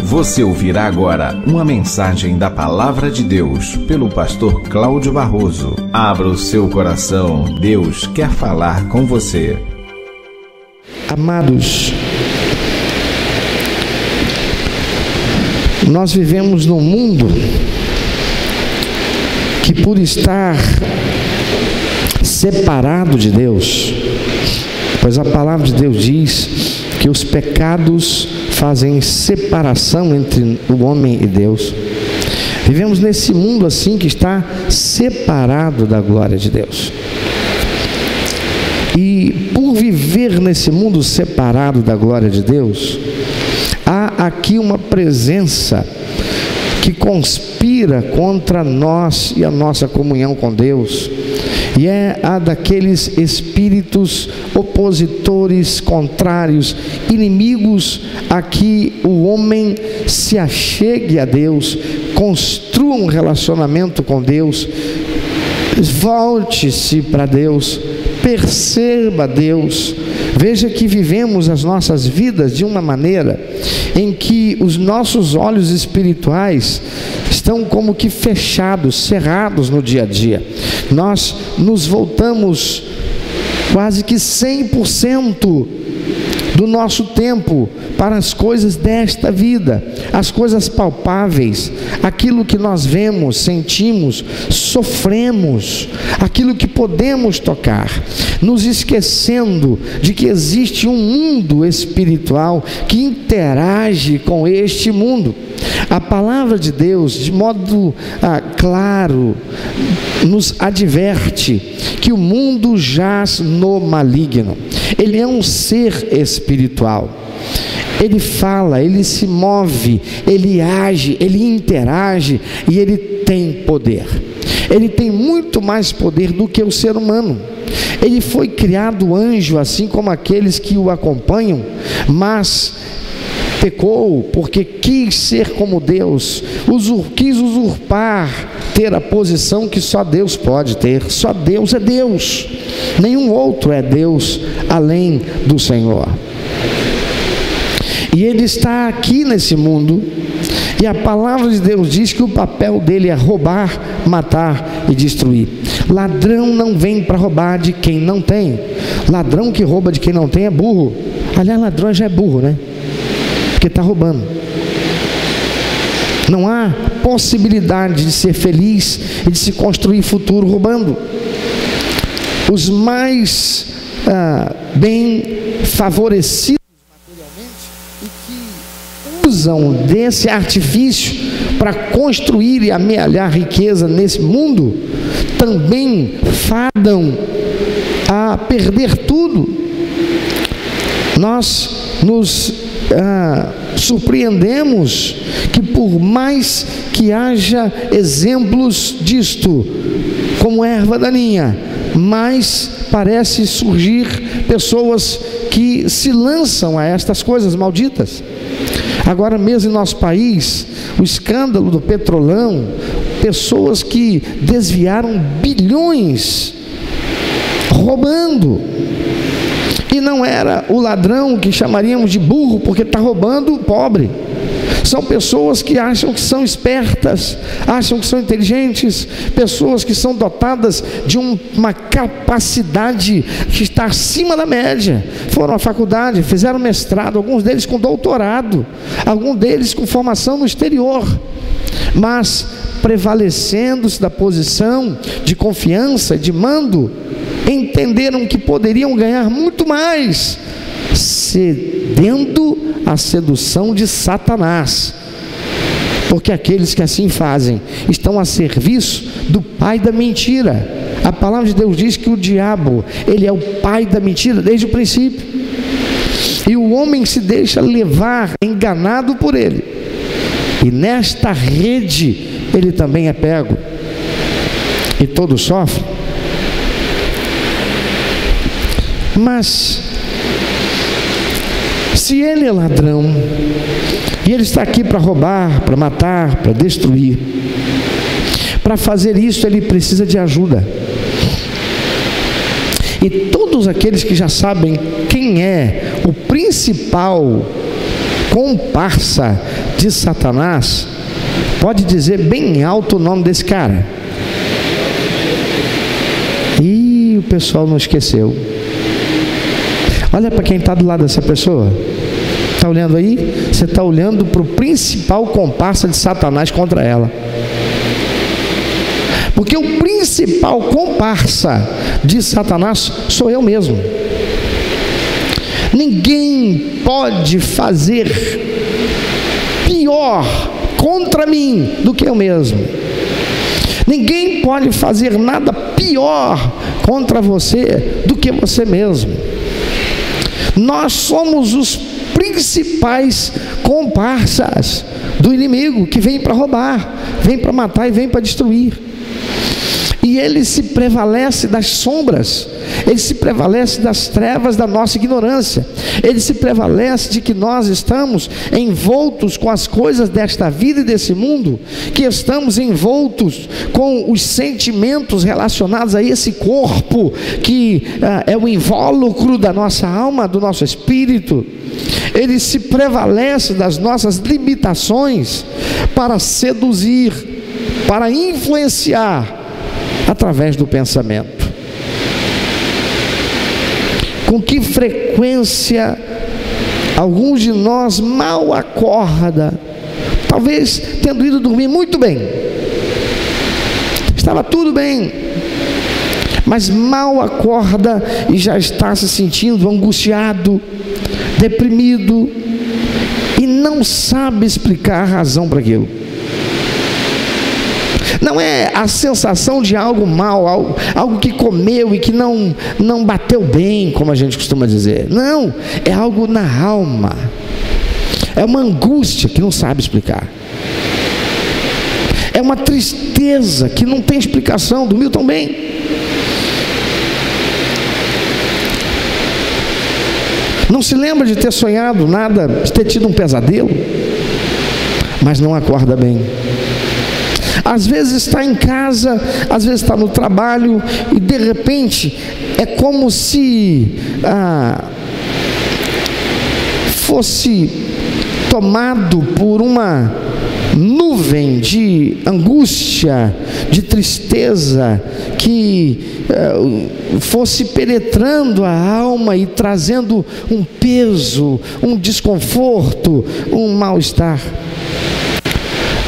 Você ouvirá agora uma mensagem da Palavra de Deus pelo pastor Cláudio Barroso. Abra o seu coração, Deus quer falar com você. Amados, nós vivemos num mundo que, por estar separado de Deus, pois a palavra de Deus diz que os pecados fazem separação entre o homem e Deus. Vivemos nesse mundo assim que está separado da glória de Deus. E por viver nesse mundo separado da glória de Deus, há aqui uma presença que conspira contra nós e a nossa comunhão com Deus, e é a daqueles espíritos opositores, contrários, inimigos a que o homem se achegue a Deus, construa um relacionamento com Deus, volte-se para Deus, perceba Deus. Veja que vivemos as nossas vidas de uma maneira em que os nossos olhos espirituais estão como que fechados, cerrados no dia a dia. Nós nos voltamos quase que 100% do nosso tempo para as coisas desta vida, as coisas palpáveis, aquilo que nós vemos, sentimos, sofremos, aquilo que podemos tocar, nos esquecendo de que existe um mundo espiritual que interage com este mundo. A palavra de Deus, de modo claro, nos adverte que o mundo jaz no maligno. Ele é um ser espiritual. Ele fala, ele se move, ele age, ele interage e ele tem poder. Ele tem muito mais poder do que o ser humano. Ele foi criado anjo, assim como aqueles que o acompanham, mas pecou porque quis ser como Deus, quis usurpar, ter a posição que só Deus pode ter. Só Deus é Deus, nenhum outro é Deus além do Senhor. E ele está aqui nesse mundo, e a palavra de Deus diz que o papel dele é roubar, matar e destruir. Ladrão não vem para roubar de quem não tem. Ladrão que rouba de quem não tem é burro. Aliás, ladrão já é burro, né? Porque está roubando. Não há possibilidade de ser feliz e de se construir futuro roubando. Os mais bem favorecidos usam desse artifício para construir e amealhar riqueza nesse mundo, também fadam a perder tudo. Nós nos surpreendemos que, por mais que haja exemplos disto como erva daninha, mais parece surgir pessoas que se lançam a estas coisas malditas. Agora mesmo em nosso país, o escândalo do Petrolão, pessoas que desviaram bilhões roubando, e não era o ladrão que chamaríamos de burro porque está roubando o pobre. São pessoas que acham que são espertas, acham que são inteligentes, pessoas que são dotadas de uma capacidade que está acima da média. Foram à faculdade, fizeram mestrado, alguns deles com doutorado, alguns deles com formação no exterior, mas prevalecendo-se da posição de confiança, de mando, entenderam que poderiam ganhar muito mais cedendo à sedução de Satanás, porque aqueles que assim fazem estão a serviço do pai da mentira. A palavra de Deus diz que o diabo, ele é o pai da mentira desde o princípio, e o homem se deixa levar, enganado por ele, e nesta rede ele também é pego, e todos sofrem. Mas se ele é ladrão e ele está aqui para roubar, para matar, para destruir, para fazer isso ele precisa de ajuda. E todos aqueles que já sabem quem é o principal comparsa de Satanás, pode dizer bem alto o nome desse cara. E o pessoal não esqueceu. Olha para quem está do lado dessa pessoa. Está olhando aí? Você está olhando para o principal comparsa de Satanás contra ela. Porque o principal comparsa de Satanás sou eu mesmo. Ninguém pode fazer pior contra mim do que eu mesmo. Ninguém pode fazer nada pior contra você do que você mesmo. Nós somos os principais comparsas do inimigo, que vem para roubar, vem para matar e vem para destruir. E ele se prevalece das sombras, ele se prevalece das trevas da nossa ignorância, ele se prevalece de que nós estamos envoltos com as coisas desta vida e desse mundo, que estamos envoltos com os sentimentos relacionados a esse corpo, que é o invólucro da nossa alma, do nosso espírito. Ele se prevalece das nossas limitações para seduzir, para influenciar através do pensamento. Com que frequência alguns de nós mal acorda, talvez tendo ido dormir muito bem, estava tudo bem, mas mal acorda e já está se sentindo angustiado, deprimido, e não sabe explicar a razão para aquilo. Não é a sensação de algo mal, algo que comeu e que não bateu bem, como a gente costuma dizer. Não, é algo na alma. É uma angústia que não sabe explicar. É uma tristeza que não tem explicação. Dormiu tão bem. Não se lembra de ter sonhado nada, de ter tido um pesadelo, mas não acorda bem. Às vezes está em casa, às vezes está no trabalho, e de repente é como se fosse tomado por uma nuvem de angústia, de tristeza, que fosse penetrando a alma e trazendo um peso, um desconforto, um mal-estar.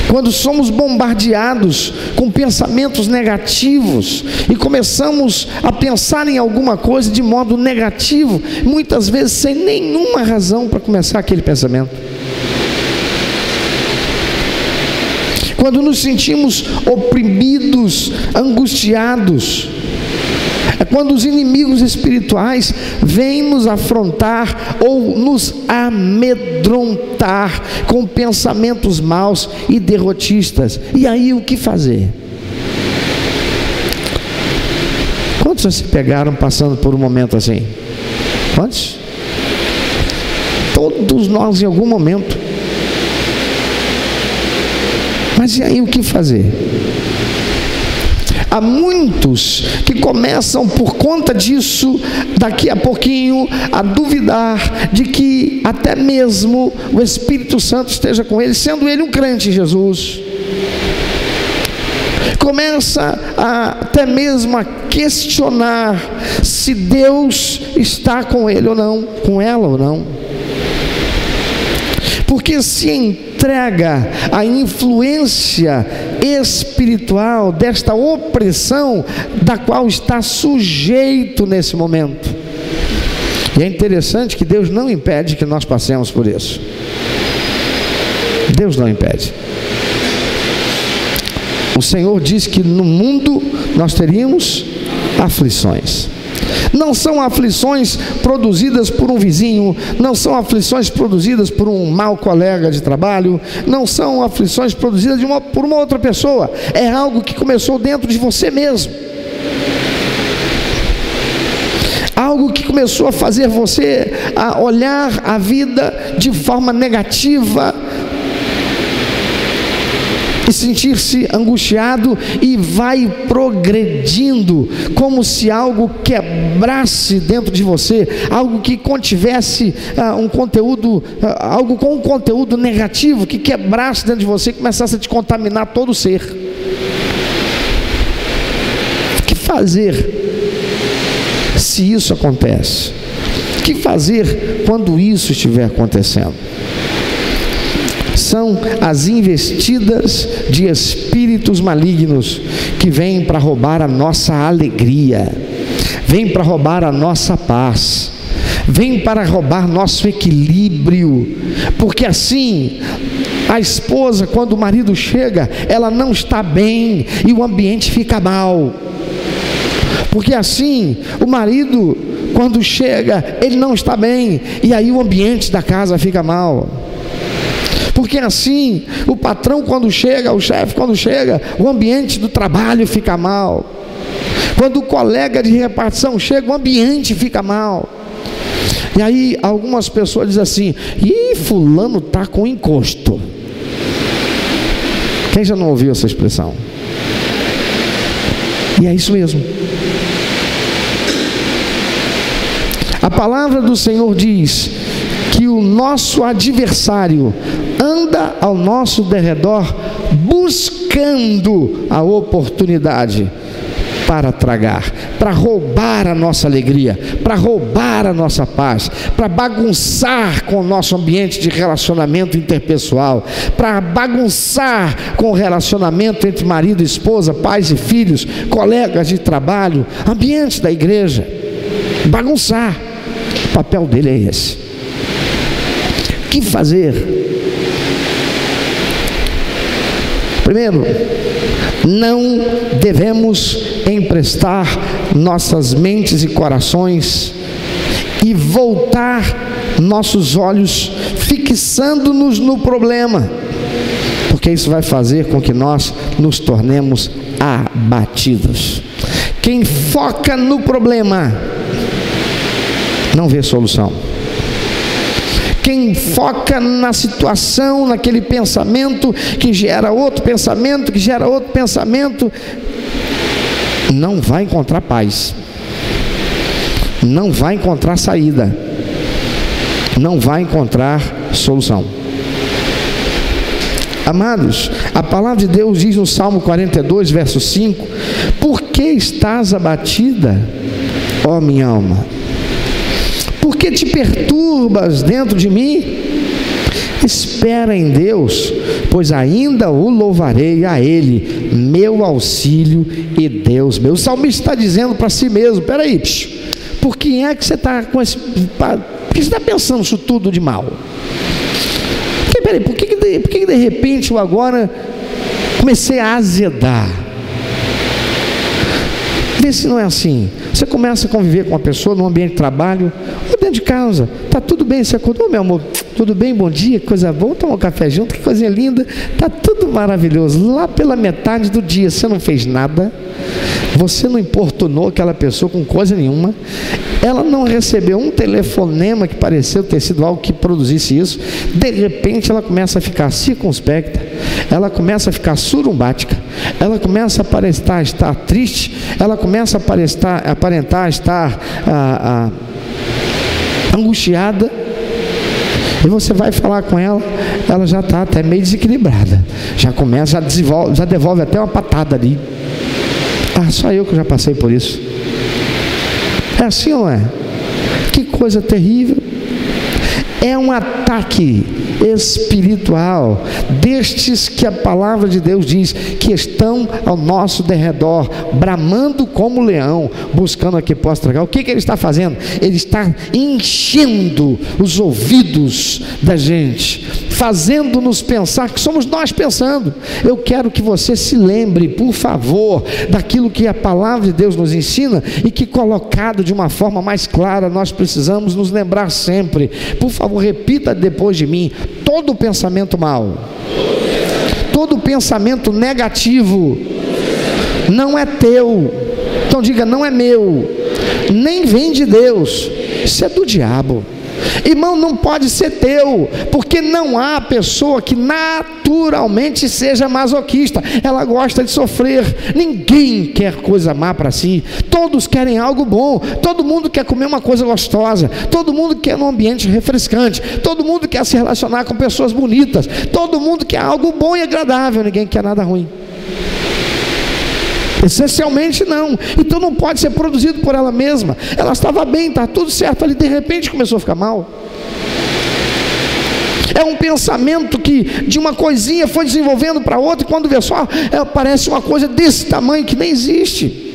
Quando somos bombardeados com pensamentos negativos e começamos a pensar em alguma coisa de modo negativo, muitas vezes sem nenhuma razão para começar aquele pensamento. Quando nos sentimos oprimidos, angustiados, é quando os inimigos espirituais vêm nos afrontar ou nos amedrontar com pensamentos maus e derrotistas. E aí o que fazer? Quantos já se pegaram passando por um momento assim? Quantos? Todos nós em algum momento. Mas e aí o que fazer? Há muitos que começam por conta disso, daqui a pouquinho, a duvidar de que até mesmo o Espírito Santo esteja com ele, sendo ele um crente em Jesus. Começa até mesmo a questionar se Deus está com ele ou não, com ela ou não. Porque se entrega à influência espiritual desta opressão da qual está sujeito nesse momento. E é interessante que Deus não impede que nós passemos por isso. Deus não impede. O Senhor diz que no mundo nós teríamos aflições. Não são aflições produzidas por um vizinho, não são aflições produzidas por um mau colega de trabalho, não são aflições produzidas por uma outra pessoa, é algo que começou dentro de você mesmo, algo que começou a fazer você a olhar a vida de forma negativa, e sentir-se angustiado, e vai progredindo, como se algo quebrasse dentro de você, algo que contivesse um conteúdo, algo com um conteúdo negativo, que quebrasse dentro de você e começasse a te contaminar todo o ser. O que fazer se isso acontece? O que fazer quando isso estiver acontecendo? São as investidas de espíritos malignos que vêm para roubar a nossa alegria, vêm para roubar a nossa paz, vêm para roubar nosso equilíbrio, porque assim a esposa, quando o marido chega, ela não está bem e o ambiente fica mal. Porque assim o marido, quando chega, ele não está bem e aí o ambiente da casa fica mal. Porque assim, o patrão quando chega, o chefe quando chega, o ambiente do trabalho fica mal. Quando o colega de repartição chega, o ambiente fica mal. E aí algumas pessoas dizem assim: ih, fulano está com encosto. Quem já não ouviu essa expressão? E é isso mesmo. A palavra do Senhor diz que o nosso adversário anda ao nosso derredor buscando a oportunidade para tragar, para roubar a nossa alegria, para roubar a nossa paz, para bagunçar com o nosso ambiente de relacionamento interpessoal, para bagunçar com o relacionamento entre marido e esposa, pais e filhos, colegas de trabalho, ambiente da igreja. Bagunçar. O papel dele é esse. O que fazer? Primeiro, não devemos emprestar nossas mentes e corações e voltar nossos olhos fixando-nos no problema, porque isso vai fazer com que nós nos tornemos abatidos. Quem foca no problema não vê solução. Quem foca na situação, naquele pensamento que gera outro pensamento, que gera outro pensamento, não vai encontrar paz, não vai encontrar saída, não vai encontrar solução. Amados, a palavra de Deus diz no Salmo 42, verso 5: por que estás abatida, ó minha alma? Por que te perturbas dentro de mim? Espera em Deus, pois ainda o louvarei a Ele, meu auxílio e Deus meu. O salmista está dizendo para si mesmo: peraí, por que é que você está com esse... Por que você está pensando isso tudo de mal? Peraí, por que de repente eu agora comecei a azedar? Vê se não é assim. Você começa a conviver com uma pessoa no ambiente de trabalho ou dentro de casa, está tudo bem, você acordou, meu amor, tudo bem, bom dia, que coisa boa, tomar um café junto, que coisinha linda, está tudo maravilhoso. Lá pela metade do dia você não fez nada, você não importunou aquela pessoa com coisa nenhuma, ela não recebeu um telefonema que pareceu ter sido algo que produzisse isso. De repente ela começa a ficar circunspecta, ela começa a ficar surumbática, ela começa a aparentar estar triste, ela começa a aparentar estar angustiada, e você vai falar com ela, ela já está até meio desequilibrada, já começa, já devolve até uma patada ali. Só eu que já passei por isso. É assim ou não é? Que coisa terrível. É um ataque espiritual destes que a palavra de Deus diz que estão ao nosso derredor, bramando como leão, buscando a que possa tragar. O que ele está fazendo? Ele está enchendo os ouvidos da gente, fazendo-nos pensar que somos nós pensando. Eu quero que você se lembre, por favor, daquilo que a palavra de Deus nos ensina e que, colocado de uma forma mais clara, nós precisamos nos lembrar sempre. Por favor, repita depois de mim: todo pensamento mau, todo pensamento negativo não é teu. Então diga: não é meu, nem vem de Deus, isso é do diabo. Irmão, não pode ser teu, porque não há pessoa que naturalmente seja masoquista. Ela gosta de sofrer. Ninguém quer coisa má para si. Todos querem algo bom. Todo mundo quer comer uma coisa gostosa. Todo mundo quer um ambiente refrescante. Todo mundo quer se relacionar com pessoas bonitas. Todo mundo quer algo bom e agradável. Ninguém quer nada ruim. Essencialmente não. Então não pode ser produzido por ela mesma. Ela estava bem, está tudo certo ali, de repente começou a ficar mal. É um pensamento que de uma coisinha foi desenvolvendo para outra, e quando vê só, parece uma coisa desse tamanho que nem existe.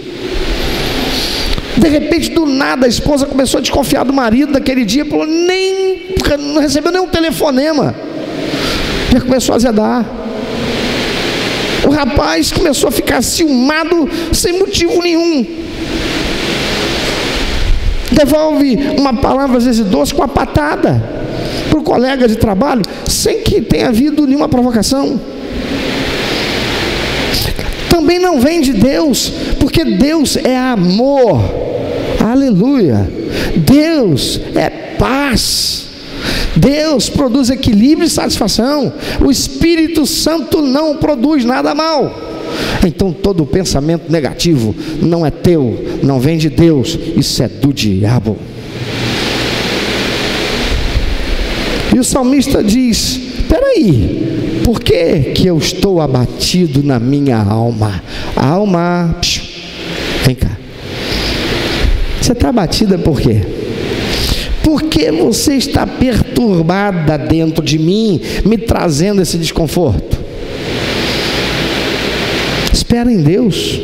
De repente, do nada, a esposa começou a desconfiar do marido daquele dia, não recebeu nenhum telefonema, já começou a azedar. O rapaz começou a ficar ciumado sem motivo nenhum. Devolve uma palavra às vezes doce com a patada para o colega de trabalho, sem que tenha havido nenhuma provocação. Também não vem de Deus, porque Deus é amor. Aleluia. Deus é paz. Deus produz equilíbrio e satisfação. O Espírito Santo não produz nada mal. Então todo pensamento negativo não é teu, não vem de Deus, isso é do diabo. E o salmista diz: peraí, por que eu estou abatido na minha alma? A alma, vem cá. Você está abatida por quê? Porque você está perturbada dentro de mim, me trazendo esse desconforto. Espera em Deus.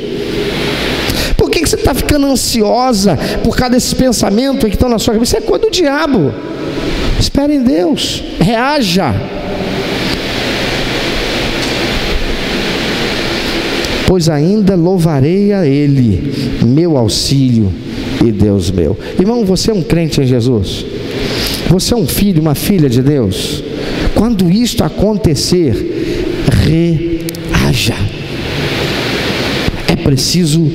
Por que você está ficando ansiosa por causa desses pensamentos que estão na sua cabeça? Isso é coisa do diabo. Espera em Deus. Reaja. Pois ainda louvarei a Ele, meu auxílio e Deus meu. Irmão, você é um crente em Jesus? Você é um filho, uma filha de Deus? Quando isto acontecer, reaja. É preciso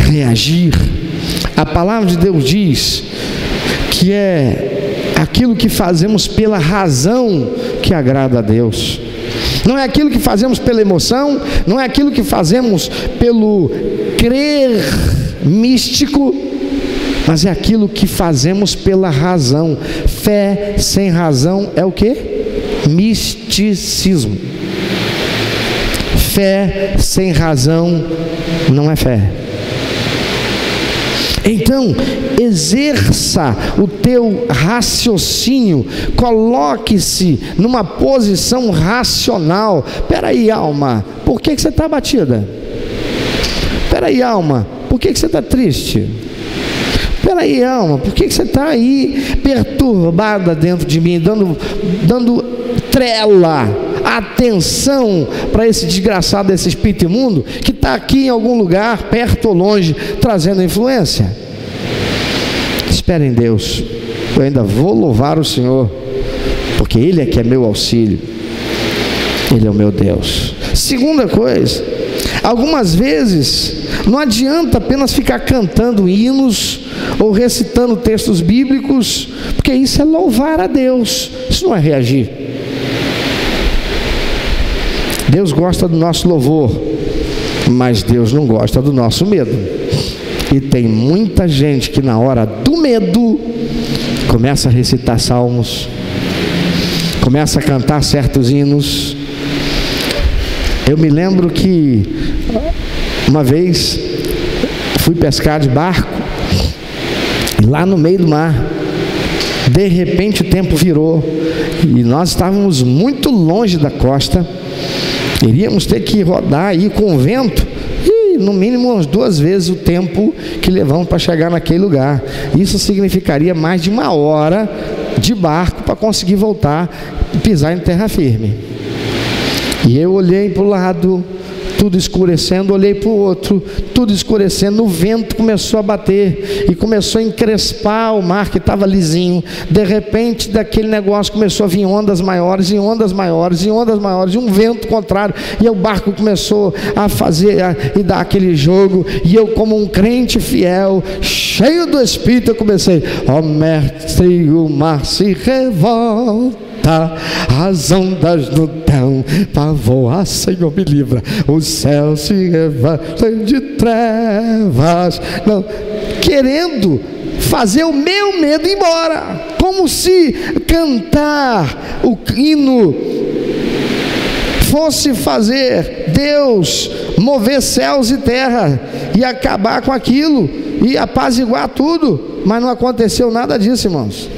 reagir. A palavra de Deus diz que é aquilo que fazemos pela razão que agrada a Deus. Não é aquilo que fazemos pela emoção, não é aquilo que fazemos pelo crer místico, mas é aquilo que fazemos pela razão. Fé sem razão é o quê? Misticismo. Fé sem razão não é fé. Então, exerça o teu raciocínio, coloque-se numa posição racional. Peraí, alma, por que você está abatida? Peraí, alma, por que você está triste? Peraí, alma, por que você está aí perturbada dentro de mim, dando trela, atenção para esse desgraçado, esse espírito imundo que está aqui em algum lugar, perto ou longe, trazendo influência? Espere em Deus. Eu ainda vou louvar o Senhor, porque Ele é que é meu auxílio, Ele é o meu Deus. Segunda coisa, algumas vezes não adianta apenas ficar cantando hinos ou recitando textos bíblicos, porque isso é louvar a Deus, isso não é reagir. Deus gosta do nosso louvor, mas Deus não gosta do nosso medo. E tem muita gente que na hora do medo começa a recitar salmos, começa a cantar certos hinos. Eu me lembro que uma vez fui pescar de barco, lá no meio do mar, de repente o tempo virou e nós estávamos muito longe da costa. Iríamos ter que rodar aí com o vento, e no mínimo umas 2 vezes o tempo que levamos para chegar naquele lugar. Isso significaria mais de 1 hora de barco para conseguir voltar e pisar em terra firme. E eu olhei para o lado, tudo escurecendo, olhei para o outro, tudo escurecendo, o vento começou a bater e começou a encrespar o mar que estava lisinho. De repente, daquele negócio começou a vir ondas maiores, e ondas maiores, e ondas maiores, e um vento contrário, e o barco começou a fazer e dar aquele jogo, e eu, como um crente fiel, cheio do Espírito, eu comecei: ó mestre, o mar se revolta, as ondas não dão para voar, Senhor me livra, o céu se reveste de trevas, não, querendo fazer o meu medo embora, como se cantar o hino fosse fazer Deus mover céus e terra e acabar com aquilo e apaziguar tudo. Mas não aconteceu nada disso, irmãos.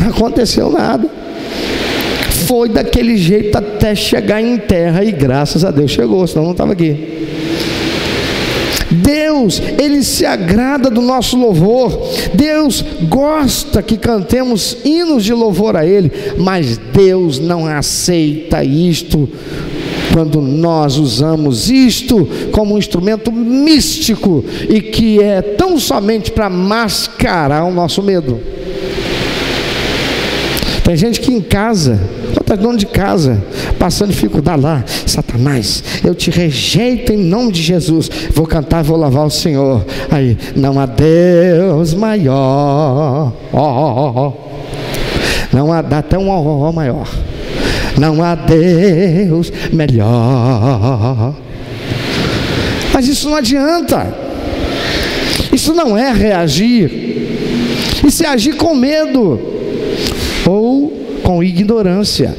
Não aconteceu nada. Foi daquele jeito até chegar em terra, e graças a Deus chegou, senão não estava aqui. Deus, Ele se agrada do nosso louvor. Deus gosta que cantemos hinos de louvor a Ele, mas Deus não aceita isto quando nós usamos isto como um instrumento místico e que é tão somente para mascarar o nosso medo. Tem gente que em casa, está dono de casa, passando dificuldade lá: Satanás, eu te rejeito em nome de Jesus, vou cantar, vou louvar o Senhor. Aí: não há Deus maior, não há, dá até um maior, não há Deus melhor. Mas isso não adianta, isso não é reagir, isso é agir com medo ou com ignorância,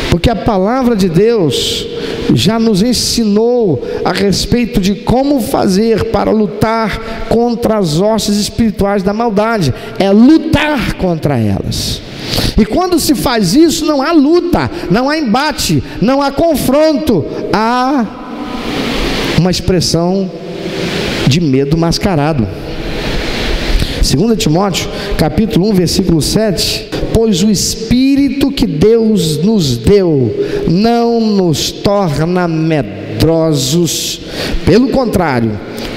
porque a palavra de Deus já nos ensinou a respeito de como fazer para lutar contra as hostes espirituais da maldade. É lutar contra elas. E quando se faz isso, não há luta, não há embate, não há confronto, há uma expressão de medo mascarado. 2 Timóteo, capítulo 1, versículo 7: pois o Espírito que Deus nos deu não nos torna medrosos, pelo contrário,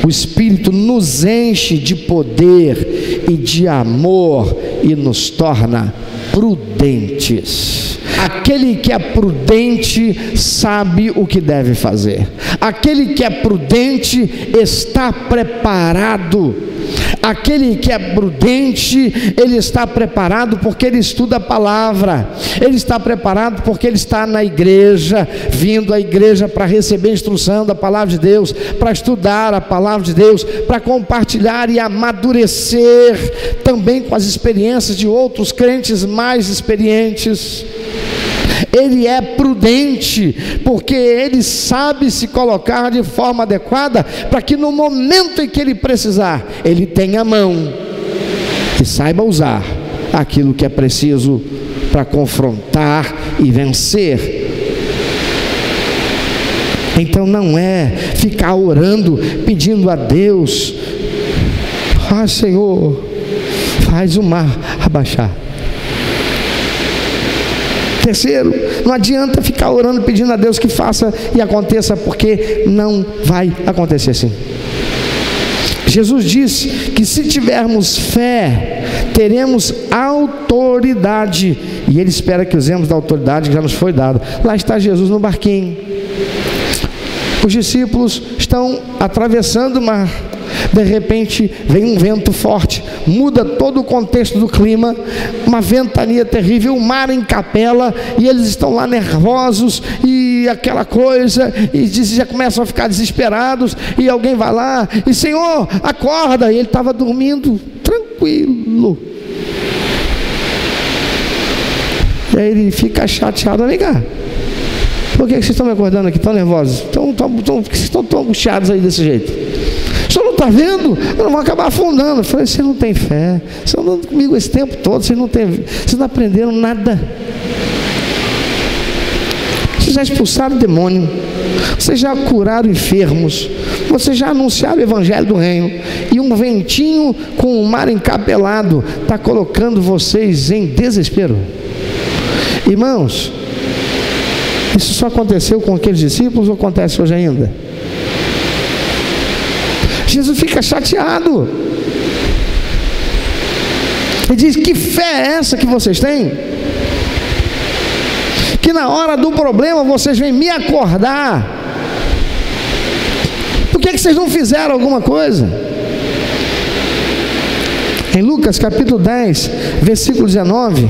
o Espírito nos enche de poder e de amor e nos torna prudentes. Aquele que é prudente sabe o que deve fazer. Aquele que é prudente está preparado. Aquele que é prudente, ele está preparado porque ele estuda a palavra, ele está preparado porque ele está na igreja, vindo à igreja para receber instrução da palavra de Deus, para estudar a palavra de Deus, para compartilhar e amadurecer também com as experiências de outros crentes mais experientes. Ele é prudente, porque ele sabe se colocar de forma adequada, para que no momento em que ele precisar, ele tenha a mão e saiba usar aquilo que é preciso para confrontar e vencer. Então não é ficar orando, pedindo a Deus: ah, Senhor, faz o mar abaixar. Terceiro, não adianta ficar orando, pedindo a Deus que faça e aconteça, porque não vai acontecer assim. Jesus disse que se tivermos fé, teremos autoridade, e Ele espera que usemos da autoridade que já nos foi dada. Lá está Jesus no barquinho, os discípulos estão atravessando o mar. De repente vem um vento forte, muda todo o contexto do clima, uma ventania terrível, o mar em capela, e eles estão lá nervosos e aquela coisa, e já começam a ficar desesperados, e alguém vai lá e: Senhor, acorda. E ele estava dormindo tranquilo. E aí ele fica chateado: vem cá, por que vocês estão me acordando aqui tão nervosos? Por que vocês estão tão angustiados aí desse jeito? O senhor não está vendo? Eu não vou acabar afundando. Eu falei: você não tem fé, você andou comigo esse tempo todo, vocês não aprenderam nada. Vocês já expulsaram o demônio, vocês já curaram enfermos, vocês já anunciaram o evangelho do reino, e um ventinho com o mar encapelado está colocando vocês em desespero. Irmãos, Isso só aconteceu com aqueles discípulos ou acontece hoje ainda? Jesus fica chateado. Ele diz: que fé é essa que vocês têm? Que na hora do problema vocês vêm me acordar. Por que vocês não fizeram alguma coisa? Em Lucas capítulo 10, versículo 19,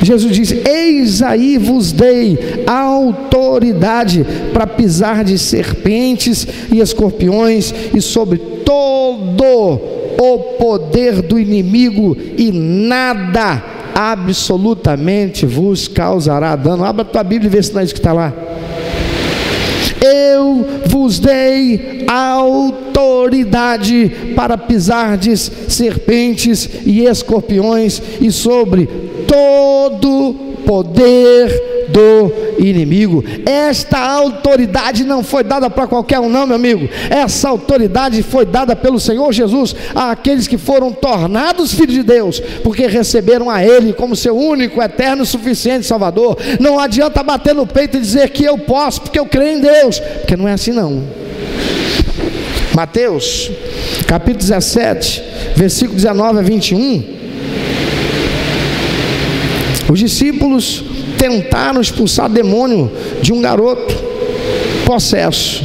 Jesus diz: eis aí vos dei autoridade para pisar de serpentes e escorpiões e sobre todo o poder do inimigo, e nada absolutamente vos causará dano. Abra a tua Bíblia e vê se não é isso que está lá. Eu vos dei autoridade para pisardes serpentes e escorpiões e sobre todo poder do inimigo. Esta autoridade não foi dada para qualquer um não, meu amigo. Essa autoridade foi dada pelo Senhor Jesus àqueles que foram tornados filhos de Deus, porque receberam a Ele como seu único, eterno e suficiente Salvador. Não adianta bater no peito e dizer que eu posso, porque eu creio em Deus, porque não é assim não. Mateus capítulo 17, versículo 19 a 21. Os discípulos tentaram expulsar demônio de um garoto possesso.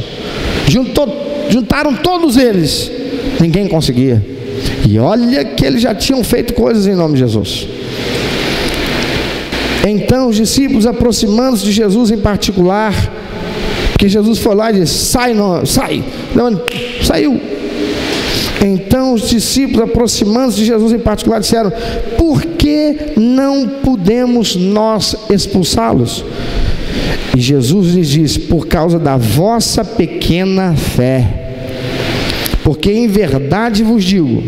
Juntaram todos eles, ninguém conseguia. E olha que eles já tinham feito coisas em nome de Jesus. Então os discípulos, aproximando-se de Jesus em particular, porque Jesus foi lá e disse: sai, não, sai. Não, saiu. Então os discípulos, aproximando-se de Jesus em particular, disseram: por que não podemos nós expulsá-los? E Jesus lhes disse: por causa da vossa pequena fé. Porque em verdade vos digo,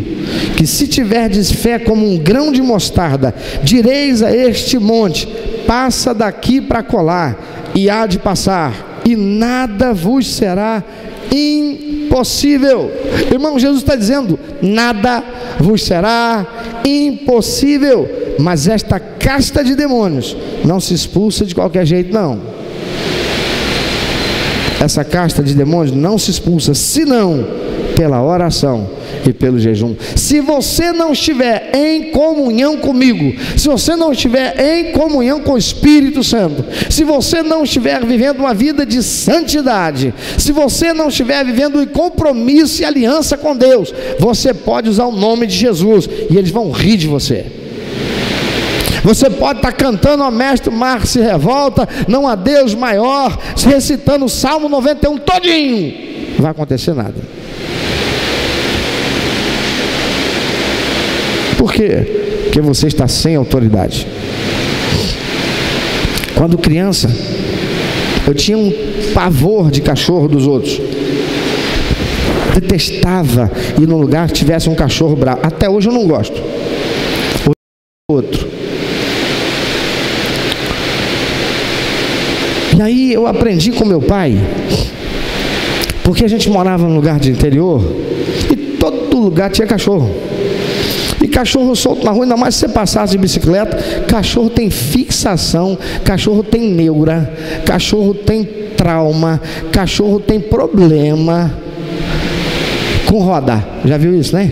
que se tiverdes fé como um grão de mostarda, direis a este monte: passa daqui para colar, e há de passar, e nada vos será impossível. Irmão, Jesus está dizendo: nada vos será impossível. Mas esta casta de demônios não se expulsa de qualquer jeito não. Essa casta de demônios não se expulsa senão pela oração e pelo jejum. Se você não estiver em comunhão comigo, se você não estiver em comunhão com o Espírito Santo, se você não estiver vivendo uma vida de santidade, se você não estiver vivendo em compromisso e aliança com Deus, você pode usar o nome de Jesus e eles vão rir de você. Você pode estar cantando: ó mestre, o mar se revolta, não há Deus maior, recitando o Salmo 91 todinho, não vai acontecer nada. Por quê? Porque você está sem autoridade. Quando criança, eu tinha um pavor de cachorro dos outros. Detestava ir num lugar que tivesse um cachorro bravo. Até hoje eu não gosto. Outro. E aí eu aprendi com meu pai, porque a gente morava num lugar de interior e todo lugar tinha cachorro. E cachorro solto na rua, ainda mais se você passasse de bicicleta, cachorro tem fixação, cachorro tem neura, cachorro tem trauma, cachorro tem problema com roda. Já viu isso, né?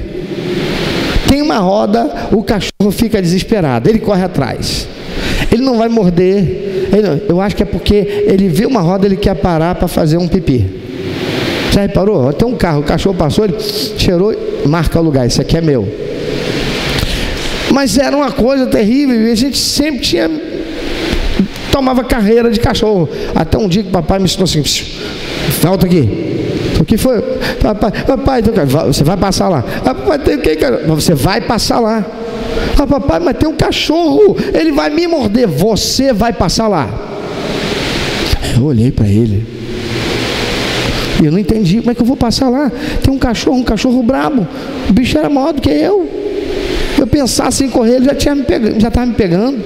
Tem uma roda, o cachorro fica desesperado, ele corre atrás. Ele não vai morder. Eu acho que é porque ele vê uma roda, ele quer parar para fazer um pipi. Já reparou? Tem um carro, o cachorro passou, ele cheirou, marca o lugar: esse aqui é meu. Mas era uma coisa terrível, e a gente sempre tomava carreira de cachorro. Até um dia que o papai me ensinou assim: volta aqui. O que foi? Papai, você vai passar lá. Papai, tem o que, cara? Você vai passar lá. Papai, mas tem um cachorro, ele vai me morder. Você vai passar lá. Eu olhei para ele e eu não entendi: como é que eu vou passar lá? Tem um cachorro brabo. O bicho era maior do que eu. Eu pensasse em correr, ele já estava me pegando.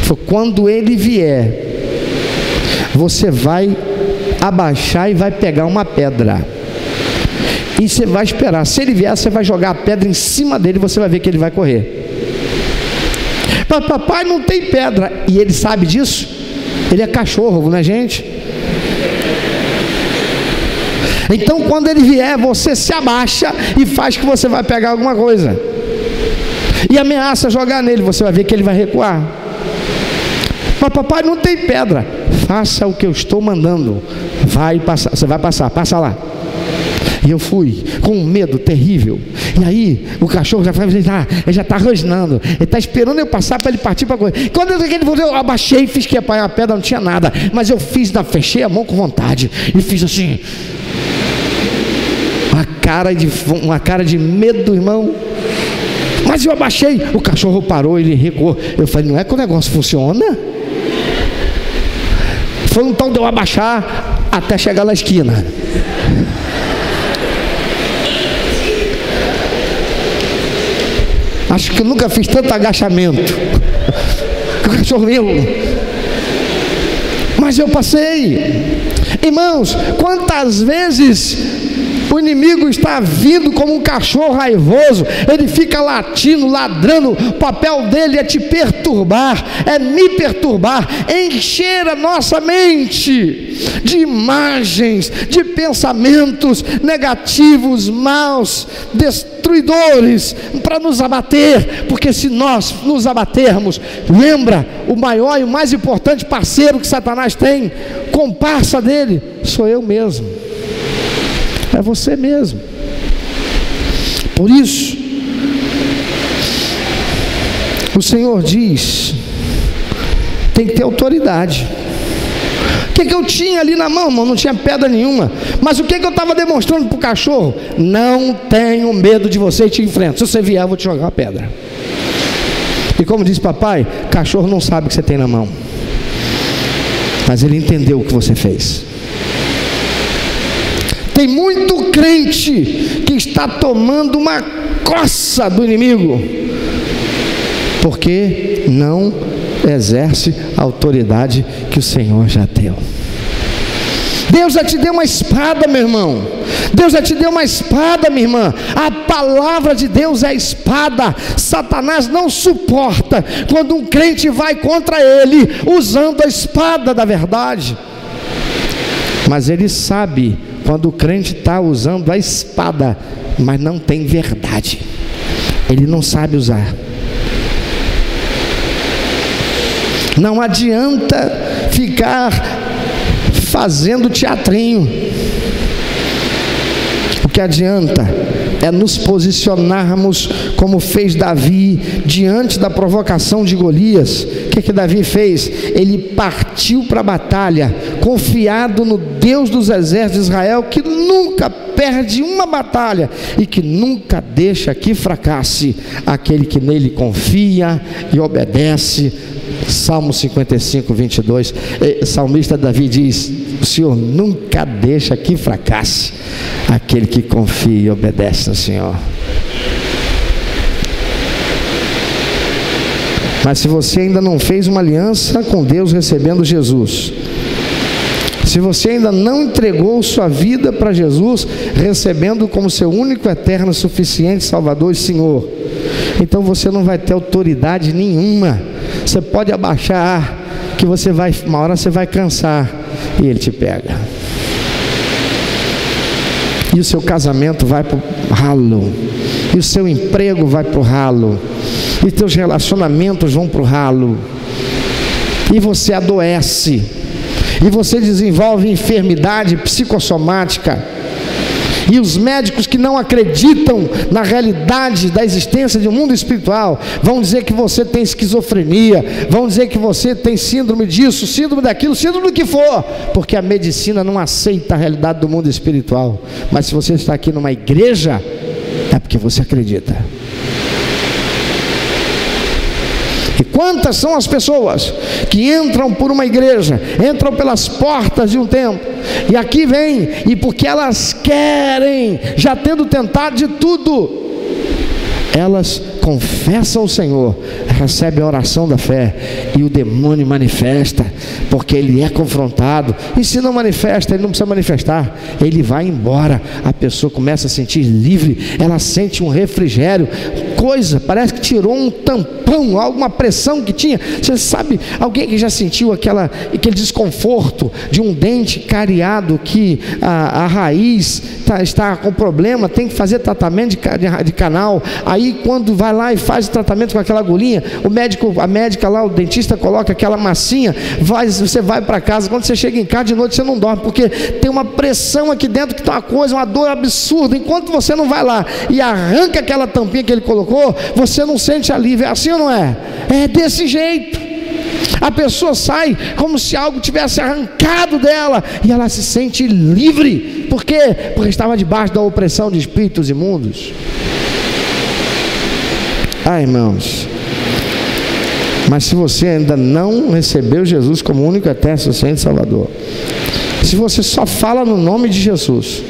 Foi: quando ele vier, você vai abaixar e vai pegar uma pedra, e você vai esperar. Se ele vier, você vai jogar a pedra em cima dele, você vai ver que ele vai correr. Mas papai, não tem pedra. E ele sabe disso? Ele é cachorro, não é gente? Então quando ele vier, você se abaixa e faz que você vai pegar alguma coisa e ameaça jogar nele. Você vai ver que ele vai recuar. Mas papai, não tem pedra. Faça o que eu estou mandando. Vai passar, você vai passar, passa lá. E eu fui com um medo terrível. E aí o cachorro já foi, ele já está rosnando, ele está esperando eu passar para ele partir para a coisa. Quando eu abaixei, fiz que ia apanhar a pedra, não tinha nada, mas eu fechei a mão com vontade e fiz assim, uma cara de medo, irmão. Mas eu abaixei, o cachorro parou, ele recuou. Eu falei, não é que o negócio funciona? Foi um tal de eu abaixar até chegar na esquina. Acho que eu nunca fiz tanto agachamento. O cachorro meu. Mas eu passei. Irmãos, quantas vezes o inimigo está vindo como um cachorro raivoso, ele fica latindo, ladrando, o papel dele é te perturbar, é me perturbar, encher a nossa mente de imagens, de pensamentos negativos, maus, destruidores, para nos abater, porque se nós nos abatermos, lembra, o maior e o mais importante parceiro que Satanás tem, comparsa dele, sou eu mesmo. É você mesmo. Por isso, o Senhor diz, tem que ter autoridade. O que eu tinha ali na mão, irmão? Não tinha pedra nenhuma. Mas o que eu estava demonstrando para o cachorro? Não tenho medo de você e te enfrento. Se você vier, eu vou te jogar uma pedra. E como diz papai, cachorro não sabe o que você tem na mão, mas ele entendeu o que você fez. Tem muito crente que está tomando uma coça do inimigo, porque não exerce a autoridade que o Senhor já deu. Deus já te deu uma espada, meu irmão. Deus já te deu uma espada, minha irmã. A palavra de Deus é a espada. Satanás não suporta quando um crente vai contra ele usando a espada da verdade. Mas ele sabe quando o crente está usando a espada, mas não tem verdade. Ele não sabe usar. Não adianta ficar fazendo teatrinho. O que adianta é nos posicionarmos como fez Davi diante da provocação de Golias. O que Davi fez? Ele partiu para a batalha, confiado no Deus dos exércitos de Israel, que nunca perde uma batalha e que nunca deixa que fracasse aquele que nele confia e obedece. Salmo 55, 22, salmista Davi diz: o Senhor nunca deixa que fracasse aquele que confia e obedece no Senhor. Mas se você ainda não fez uma aliança com Deus recebendo Jesus, se você ainda não entregou sua vida para Jesus, recebendo como seu único, eterno, suficiente Salvador e Senhor, então você não vai ter autoridade nenhuma. Você pode abaixar, que você vai, uma hora você vai cansar e ele te pega. E o seu casamento vai para o ralo, e o seu emprego vai para o ralo, e teus relacionamentos vão para o ralo, e você adoece, e você desenvolve enfermidade psicossomática. E os médicos que não acreditam na realidade da existência de um mundo espiritual vão dizer que você tem esquizofrenia, vão dizer que você tem síndrome disso, síndrome daquilo, síndrome do que for, porque a medicina não aceita a realidade do mundo espiritual. Mas se você está aqui numa igreja, é porque você acredita. E quantas são as pessoas que entram por uma igreja, entram pelas portas de um templo, e aqui vêm, e porque elas querem, já tendo tentado de tudo, elas confessam o Senhor, recebem a oração da fé, e o demônio manifesta, porque ele é confrontado, e se não manifesta, ele não precisa manifestar, ele vai embora, a pessoa começa a sentir livre, ela sente um refrigério, parece que tirou um tampão, alguma pressão que tinha. Você sabe, alguém que já sentiu aquele desconforto de um dente cariado, que a raiz está com problema, tem que fazer tratamento de canal, aí quando vai lá e faz o tratamento com aquela agulhinha, a médica lá, o dentista coloca aquela massinha, você vai para casa, quando você chega em casa de noite você não dorme, porque tem uma pressão aqui dentro que está uma dor absurda. Enquanto você não vai lá e arranca aquela tampinha que ele colocou, você não sente alívio. É assim ou não é? É desse jeito. A pessoa sai como se algo tivesse arrancado dela, e ela se sente livre. Por quê? Porque estava debaixo da opressão de espíritos imundos. Irmãos, mas se você ainda não recebeu Jesus como único, eterno, suficiente Salvador, se você só fala no nome de Jesus,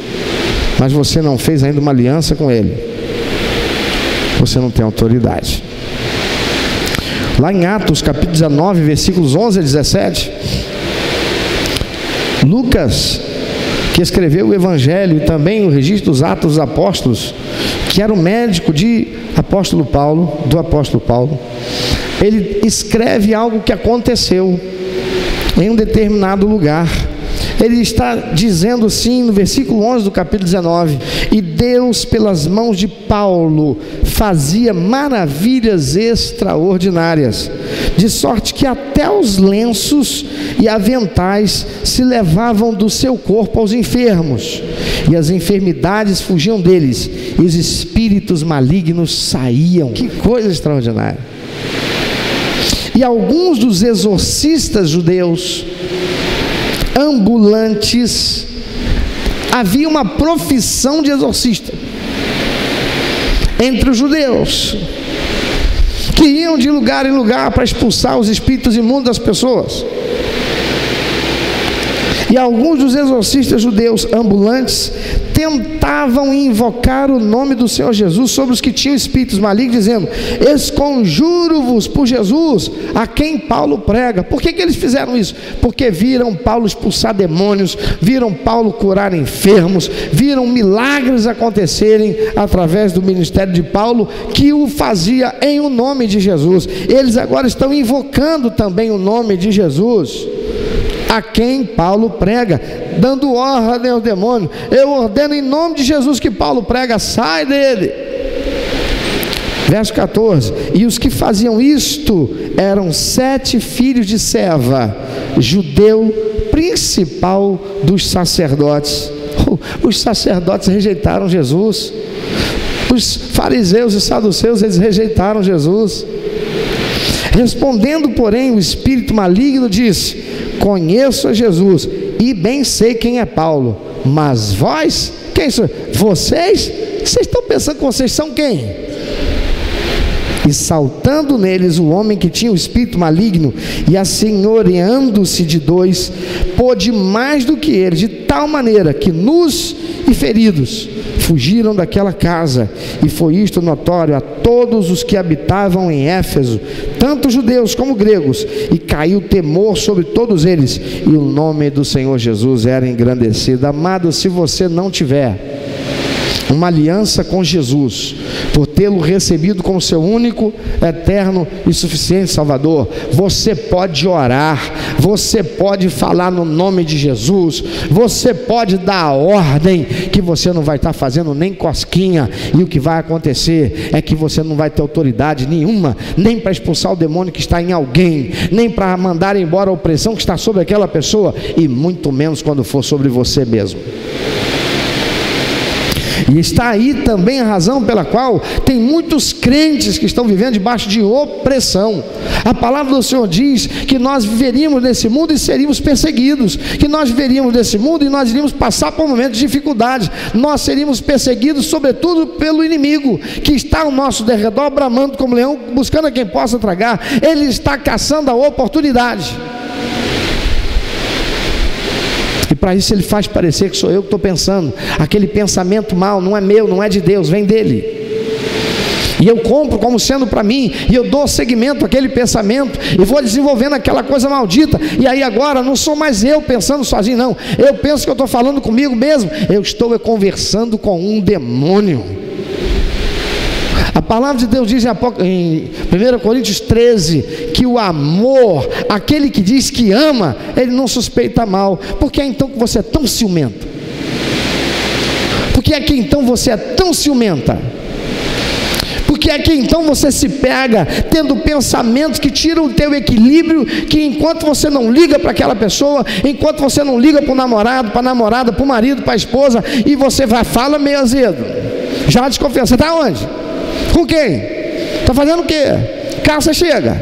mas você não fez ainda uma aliança com Ele, você não tem autoridade. Lá em Atos capítulo 19, versículos 11 a 17, Lucas, que escreveu o Evangelho e também o registro dos Atos dos Apóstolos, que era o médico do apóstolo Paulo, ele escreve algo que aconteceu em um determinado lugar. Ele está dizendo assim no versículo 11 do capítulo 19: e Deus, pelas mãos de Paulo, fazia maravilhas extraordinárias, de sorte que até os lenços e aventais se levavam do seu corpo aos enfermos, e as enfermidades fugiam deles, e os espíritos malignos saíam. Que coisa extraordinária! E alguns dos exorcistas judeus ambulantes, havia uma profissão de exorcista entre os judeus, que iam de lugar em lugar para expulsar os espíritos imundos das pessoas. E alguns dos exorcistas judeus ambulantes tentavam invocar o nome do Senhor Jesus sobre os que tinham espíritos malignos, dizendo: esconjuro-vos por Jesus, a quem Paulo prega. Por que eles fizeram isso? Porque viram Paulo expulsar demônios, viram Paulo curar enfermos, viram milagres acontecerem através do ministério de Paulo, que o fazia em o nome de Jesus. Eles agora estão invocando também o nome de Jesus, a quem Paulo prega, dando ordem ao demônio: eu ordeno em nome de Jesus que Paulo prega, sai dele. Verso 14: e os que faziam isto eram 7 filhos de Seva, judeu principal dos sacerdotes. Os sacerdotes rejeitaram Jesus, os fariseus e saduceus, eles rejeitaram Jesus. Respondendo, porém, o espírito maligno disse: conheço a Jesus e bem sei quem é Paulo, mas vós, quem sois? Vocês estão pensando que vocês são quem? E saltando neles o homem que tinha o espírito maligno, e assenhoreando-se de 2, pôde mais do que eles, de tal maneira que nus e feridos fugiram daquela casa. E foi isto notório a todos os que habitavam em Éfeso, tanto judeus como gregos, e caiu temor sobre todos eles, e o nome do Senhor Jesus era engrandecido. Amado, se você não tiver uma aliança com Jesus, por tê-lo recebido como seu único, eterno e suficiente Salvador, você pode orar, você pode falar no nome de Jesus, você pode dar a ordem, que você não vai estar fazendo nem cosquinha, e o que vai acontecer é que você não vai ter autoridade nenhuma, nem para expulsar o demônio que está em alguém, nem para mandar embora a opressão que está sobre aquela pessoa, e muito menos quando for sobre você mesmo. E está aí também a razão pela qual tem muitos crentes que estão vivendo debaixo de opressão. A palavra do Senhor diz que nós viveríamos nesse mundo e seríamos perseguidos, que nós viveríamos nesse mundo e nós iríamos passar por momentos de dificuldade, nós seríamos perseguidos sobretudo pelo inimigo, que está ao nosso derredor, bramando como leão, buscando a quem possa tragar. Ele está caçando a oportunidade, e para isso ele faz parecer que sou eu que estou pensando. Aquele pensamento mal não é meu, não é de Deus, vem dele. e eu compro como sendo para mim, e eu dou seguimento àquele pensamento, e vou desenvolvendo aquela coisa maldita, e aí agora não sou mais eu pensando sozinho, não, eu penso que eu estou falando comigo mesmo, eu estou conversando com um demônio. A palavra de Deus diz em 1 Coríntios 13, que o amor, aquele que diz que ama, ele não suspeita mal. Por que é então que você é tão ciumento? Por que é que então você é tão ciumenta? Por que é que então você se pega tendo pensamentos que tiram o teu equilíbrio, que enquanto você não liga para aquela pessoa, enquanto você não liga para o namorado, para a namorada, para o marido, para a esposa, e você fala meio azedo, já desconfia, você está onde? Com quem? Está fazendo o quê? Cara, você chega,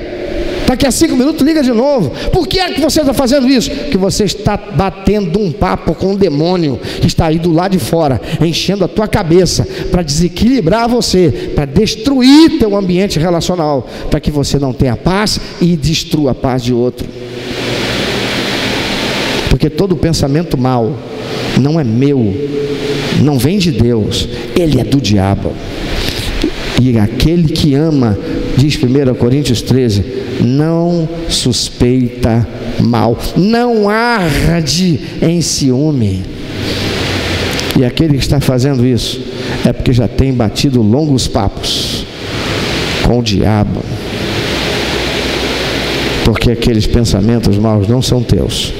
daqui a 5 minutos liga de novo. Por que é que você está fazendo isso? Porque você está batendo um papo com um demônio que está aí do lado de fora, enchendo a tua cabeça para desequilibrar você, para destruir teu ambiente relacional, para que você não tenha paz e destrua a paz de outro. Porque todo pensamento mau não é meu, não vem de Deus, ele é do diabo. E aquele que ama, diz 1 Coríntios 13, não suspeita mal, não arde em ciúme. E aquele que está fazendo isso é porque já tem batido longos papos com o diabo, porque aqueles pensamentos maus não são teus,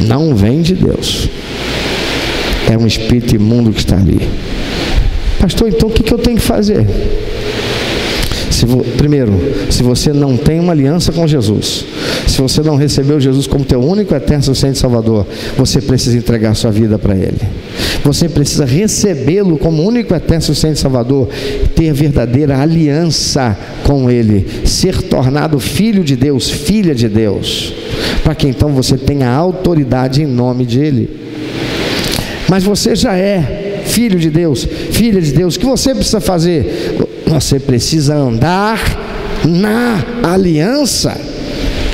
não vêm de Deus, é um espírito imundo que está ali. Pastor, então o que eu tenho que fazer? Primeiro, se você não tem uma aliança com Jesus, se você não recebeu Jesus como teu único, eterno, suficiente Salvador, você precisa entregar sua vida para Ele. Você precisa recebê-lo como único, eterno, suficiente Salvador, ter verdadeira aliança com Ele, ser tornado filho de Deus, filha de Deus, para que então você tenha autoridade em nome dEle. Mas você já é filho de Deus, filha de Deus. O que você precisa fazer? Você precisa andar na aliança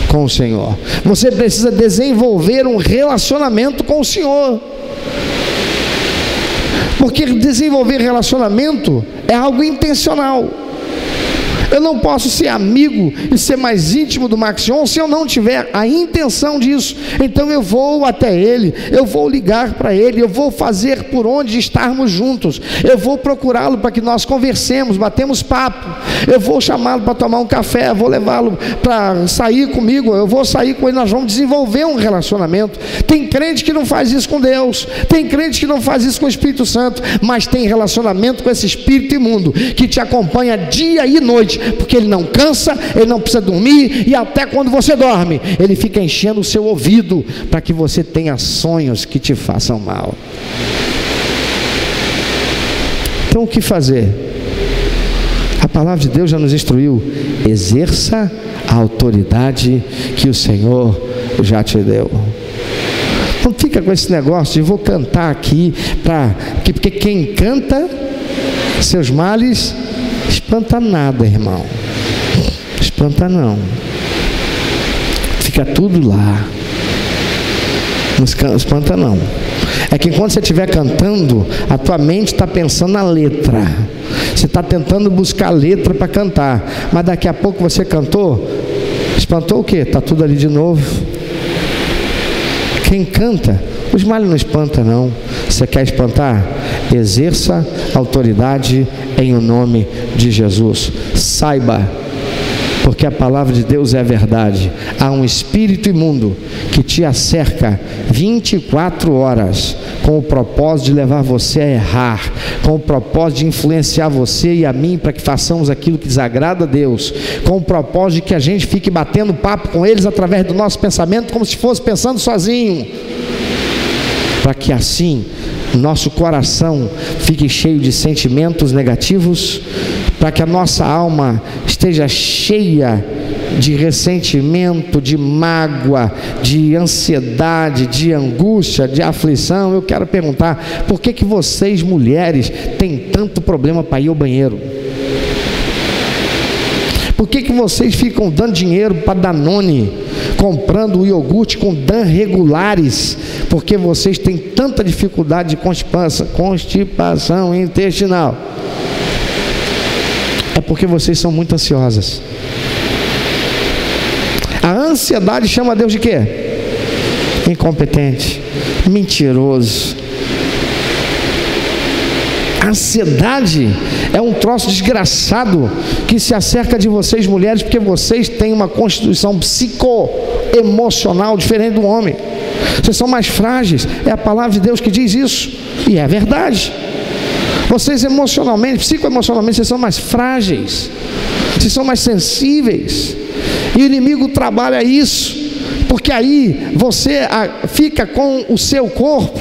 com o Senhor. Você precisa desenvolver um relacionamento com o Senhor, porque desenvolver relacionamento é algo intencional. Eu não posso ser amigo e ser mais íntimo do Maxion se eu não tiver a intenção disso. Então eu vou até ele, eu vou ligar para ele, eu vou fazer por onde estarmos juntos, eu vou procurá-lo para que nós conversemos, batemos papo, eu vou chamá-lo para tomar um café, vou levá-lo para sair comigo, eu vou sair com ele, nós vamos desenvolver um relacionamento. Tem crente que não faz isso com Deus, tem crente que não faz isso com o Espírito Santo, mas tem relacionamento com esse espírito imundo que te acompanha dia e noite, porque ele não cansa, ele não precisa dormir, e até quando você dorme, ele fica enchendo o seu ouvido para que você tenha sonhos que te façam mal. Então o que fazer? A palavra de Deus já nos instruiu: exerça a autoridade que o Senhor já te deu. Não fica com esse negócio de vou cantar aqui, porque quem canta seus males espanta nada, irmão. Espanta não. Fica tudo lá. Não espanta não. É que enquanto você estiver cantando, a tua mente está pensando na letra. Você está tentando buscar a letra para cantar. Mas daqui a pouco você cantou, espantou o quê? Está tudo ali de novo. Quem canta, os males não espanta não. Você quer espantar? Exerça autoridade em o nome de Jesus. Saiba, porque a palavra de Deus é verdade. Há um espírito imundo que te acerca 24 horas com o propósito de levar você a errar, com o propósito de influenciar você e a mim para que façamos aquilo que desagrada a Deus, com o propósito de que a gente fique batendo papo com eles através do nosso pensamento, como se fosse pensando sozinho, para que assim nosso coração fique cheio de sentimentos negativos, para que a nossa alma esteja cheia de ressentimento, de mágoa, de ansiedade, de angústia, de aflição. Eu quero perguntar: por que vocês mulheres têm tanto problema para ir ao banheiro? Por que vocês ficam dando dinheiro para Danone, comprando o iogurte com Dan regulares? Porque vocês têm tanta dificuldade de constipação intestinal. é porque vocês são muito ansiosas. A ansiedade chama Deus de quê? Incompetente, mentiroso. A ansiedade é um troço desgraçado que se acerca de vocês, mulheres, porque vocês têm uma constituição psicoemocional diferente do homem. Vocês são mais frágeis. É a palavra de Deus que diz isso, e é verdade. Vocês emocionalmente, psicoemocionalmente, vocês são mais frágeis, vocês são mais sensíveis, e o inimigo trabalha isso, porque aí você fica com o seu corpo.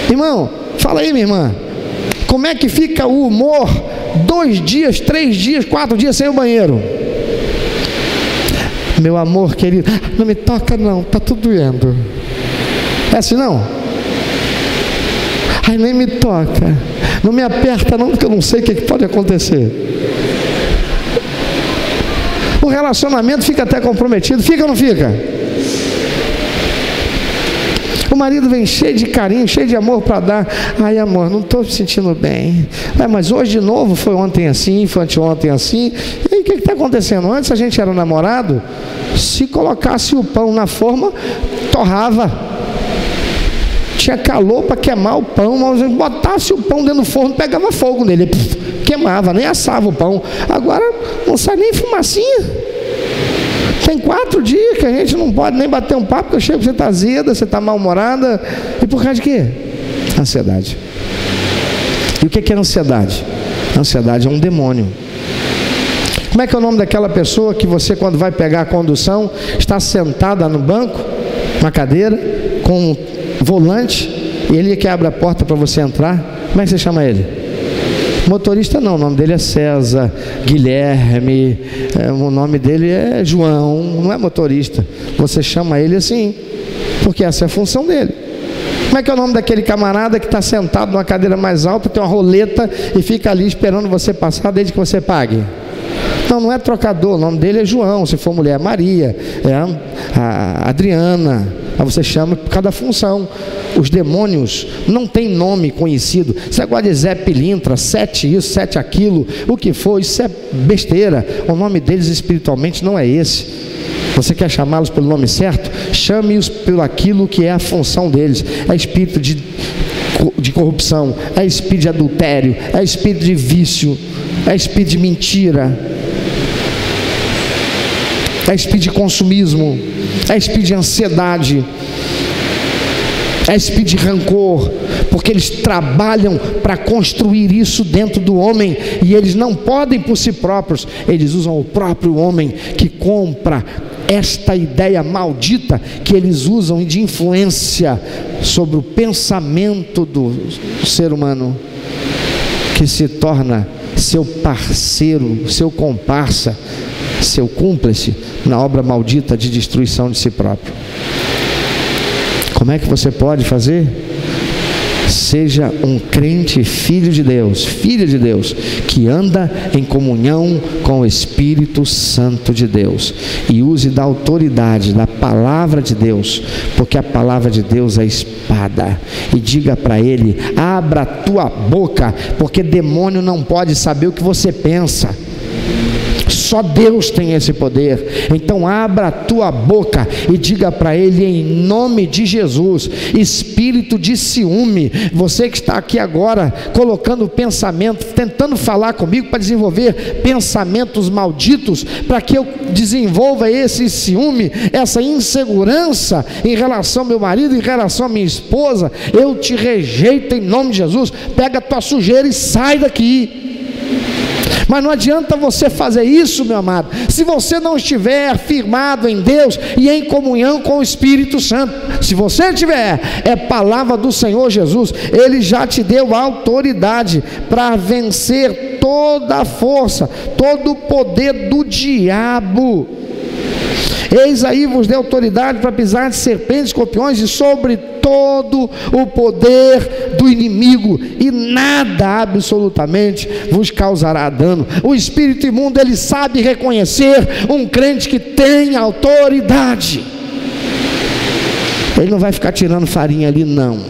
Irmão, fala aí, minha irmã, como é que fica o humor 2 dias, 3 dias, 4 dias sem o banheiro? Meu amor querido, não me toca não, está tudo doendo. É assim não? Ai, nem me toca, não me aperta não, porque eu não sei o que pode acontecer. O relacionamento fica até comprometido, fica ou não fica? O marido vem cheio de carinho, cheio de amor para dar. Ai, amor, não estou me sentindo bem. Mas hoje de novo, foi ontem assim, foi anteontem assim. E aí, o que está acontecendo? Antes a gente era namorado, se colocasse o pão na forma, torrava. Tinha calor para queimar o pão, mas botasse o pão dentro do forno, pegava fogo nele, queimava, nem assava o pão. Agora não sai nem fumacinha. Tem 4 dias que a gente não pode nem bater um papo, porque eu chego, você está azeda, você está mal-humorada. E por causa de quê? Ansiedade. E o que é ansiedade? Ansiedade é um demônio. Como é que é o nome daquela pessoa que você, quando vai pegar a condução, está sentada no banco, na cadeira, com um volante, e ele que abre a porta para você entrar? Como é que você chama ele? Motorista não, o nome dele é César, Guilherme, o nome dele é João, não é motorista. Você chama ele assim, porque essa é a função dele. Como é que é o nome daquele camarada que está sentado numa cadeira mais alta, tem uma roleta e fica ali esperando você passar desde que você pague? Não, não é trocador, o nome dele é João, se for mulher é Maria, é a Adriana. Aí você chama por causa da função. Os demônios não têm nome conhecido. Você agora de Zé Pilintra, 7 isso, 7 aquilo, o que for, isso é besteira. O nome deles espiritualmente não é esse. Você quer chamá-los pelo nome certo? Chame-os pelo aquilo que é a função deles. É espírito de corrupção, é espírito de adultério, é espírito de vício, é espírito de mentira, é espírito de consumismo, é espírito de ansiedade, é espírito de rancor, porque eles trabalham para construir isso dentro do homem, e eles não podem por si próprios, eles usam o próprio homem que compra esta ideia maldita que eles usam de influência sobre o pensamento do ser humano, que se torna seu parceiro, seu comparsa, seu cúmplice na obra maldita de destruição de si próprio. Como é que você pode fazer? Seja um crente, filho de Deus, filha de Deus, que anda em comunhão com o Espírito Santo de Deus, e use da autoridade da palavra de Deus, porque a palavra de Deus é espada, e diga para ele: abra a tua boca, porque demônio não pode saber o que você pensa. Só Deus tem esse poder. Então abra a tua boca e diga para ele, em nome de Jesus: espírito de ciúme, você que está aqui agora colocando pensamento, tentando falar comigo para desenvolver pensamentos malditos, para que eu desenvolva esse ciúme, essa insegurança em relação ao meu marido, em relação à minha esposa, eu te rejeito em nome de Jesus. Pega a tua sujeira e sai daqui. Mas não adianta você fazer isso, meu amado, se você não estiver firmado em Deus e em comunhão com o Espírito Santo. Se você tiver, é palavra do Senhor Jesus, Ele já te deu autoridade para vencer toda a força, todo o poder do diabo. Eis aí vos dei autoridade para pisar de serpentes, escorpiões e sobre todo o poder do inimigo, e nada absolutamente vos causará dano. O espírito imundo, ele sabe reconhecer um crente que tem autoridade. Ele não vai ficar tirando farinha ali, não.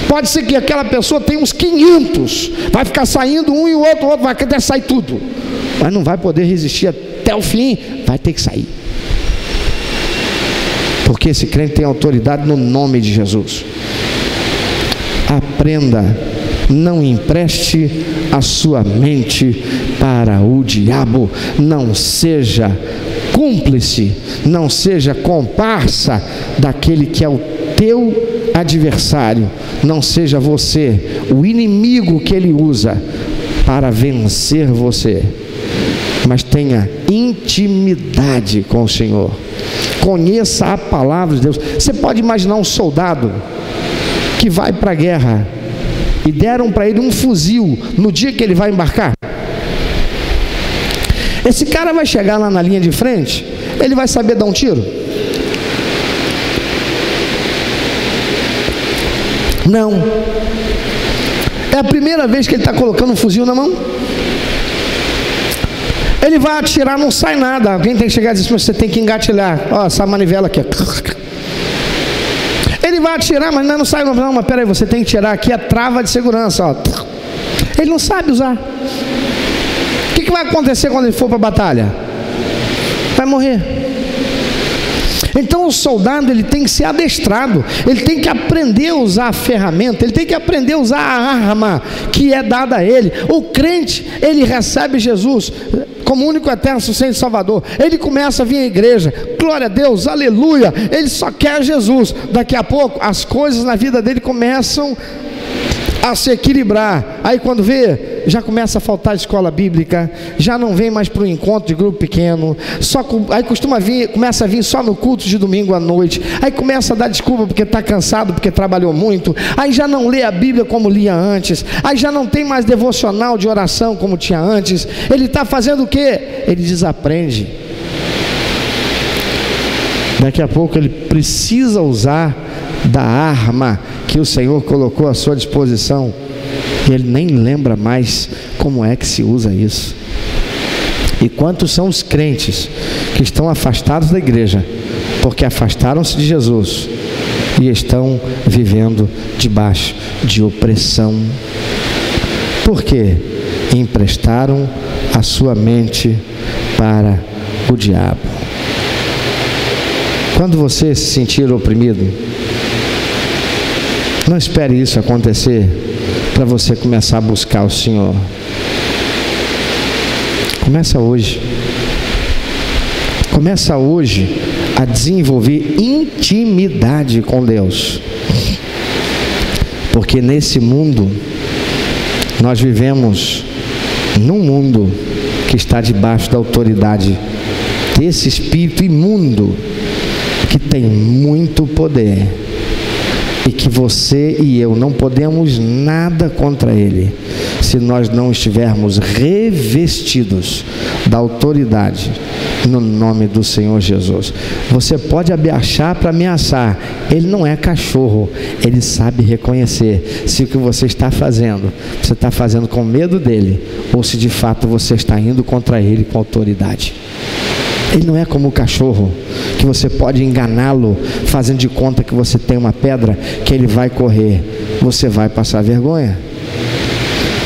Pode ser que aquela pessoa tenha uns 500, vai ficar saindo um e o outro vai até sair tudo, mas não vai poder resistir até o fim, vai ter que sair, porque esse crente tem autoridade no nome de Jesus. Aprenda, não empreste a sua mente para o diabo, não seja cúmplice, não seja comparsa daquele que é o teu adversário, não seja você o inimigo que ele usa para vencer você, mas tenha intimidade com o Senhor, conheça a palavra de Deus. Você pode imaginar um soldado que vai para a guerra e deram para ele um fuzil no dia que ele vai embarcar? Esse cara vai chegar lá na linha de frente, ele vai saber dar um tiro? Não. É a primeira vez que ele está colocando um fuzil na mão. Ele vai atirar, não sai nada. Alguém tem que chegar e dizer: você tem que engatilhar. Ó, essa manivela aqui. Ele vai atirar, mas não sai. Não, mas peraí, você tem que tirar aqui a trava de segurança. Ó. Ele não sabe usar. O que vai acontecer quando ele for para a batalha? Vai morrer. Então o soldado, ele tem que ser adestrado, ele tem que aprender a usar a ferramenta, ele tem que aprender a usar a arma que é dada a ele. O crente, ele recebe Jesus como único, eterno, suficiente Salvador, ele começa a vir à igreja, glória a Deus, aleluia, ele só quer Jesus. Daqui a pouco as coisas na vida dele começam a se equilibrar. Aí quando vê, já começa a faltar escola bíblica, já não vem mais para o encontro de grupo pequeno, aí começa a vir só no culto de domingo à noite, aí começa a dar desculpa porque está cansado, porque trabalhou muito, aí já não lê a Bíblia como lia antes, aí já não tem mais devocional de oração como tinha antes. Ele está fazendo o quê? Ele desaprende. Daqui a pouco ele precisa usar da arma que o Senhor colocou à sua disposição, e ele nem lembra mais como é que se usa isso. E quantos são os crentes que estão afastados da igreja porque afastaram-se de Jesus e estão vivendo debaixo de opressão? Por quê? Emprestaram a sua mente para o diabo. Quando você se sentir oprimido, não espere isso acontecer para você começar a buscar o Senhor. Começa hoje. Começa hoje a desenvolver intimidade com Deus. Porque nesse mundo, nós vivemos num mundo que está debaixo da autoridade desse espírito imundo, que tem muito poder, e que você e eu não podemos nada contra ele, se nós não estivermos revestidos da autoridade no nome do Senhor Jesus. Você pode achar para ameaçar, ele não é cachorro, ele sabe reconhecer se o que você está fazendo com medo dele, ou se de fato você está indo contra ele com autoridade. Ele não é como o cachorro, que você pode enganá-lo, fazendo de conta que você tem uma pedra, que ele vai correr, você vai passar vergonha.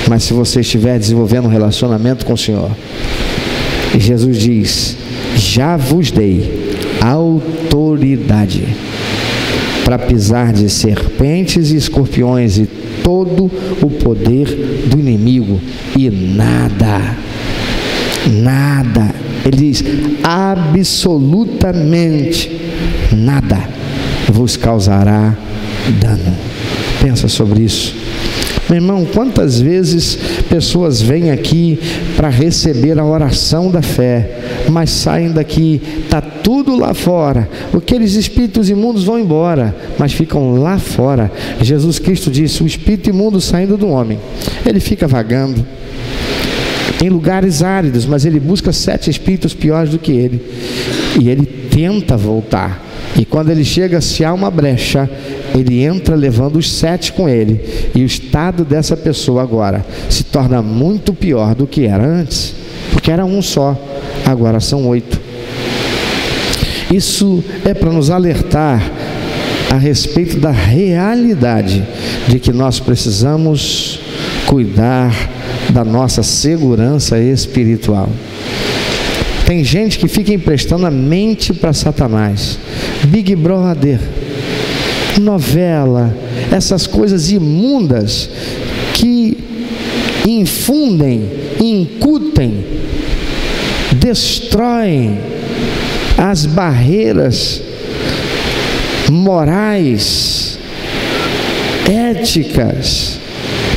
Mas se você estiver desenvolvendo um relacionamento com o Senhor, Jesus diz: já vos dei autoridade para pisar de serpentes e escorpiões e todo o poder do inimigo, e nada, ele diz, absolutamente nada vos causará dano. Pensa sobre isso. Meu irmão, quantas vezes pessoas vêm aqui para receber a oração da fé, mas saem daqui, está tudo lá fora. Aqueles espíritos imundos vão embora, mas ficam lá fora. Jesus Cristo disse: o espírito imundo saindo do homem, ele fica vagando em lugares áridos, mas ele busca 7 espíritos piores do que ele, e ele tenta voltar, e quando ele chega, se há uma brecha, ele entra levando os 7 com ele, e o estado dessa pessoa agora se torna muito pior do que era antes, porque era um só, agora são 8. Isso é para nos alertar a respeito da realidade de que nós precisamos cuidar da nossa segurança espiritual. Tem gente que fica emprestando a mente para Satanás. Big Brother, novela, essas coisas imundas que infundem, incutem, destroem as barreiras morais, éticas,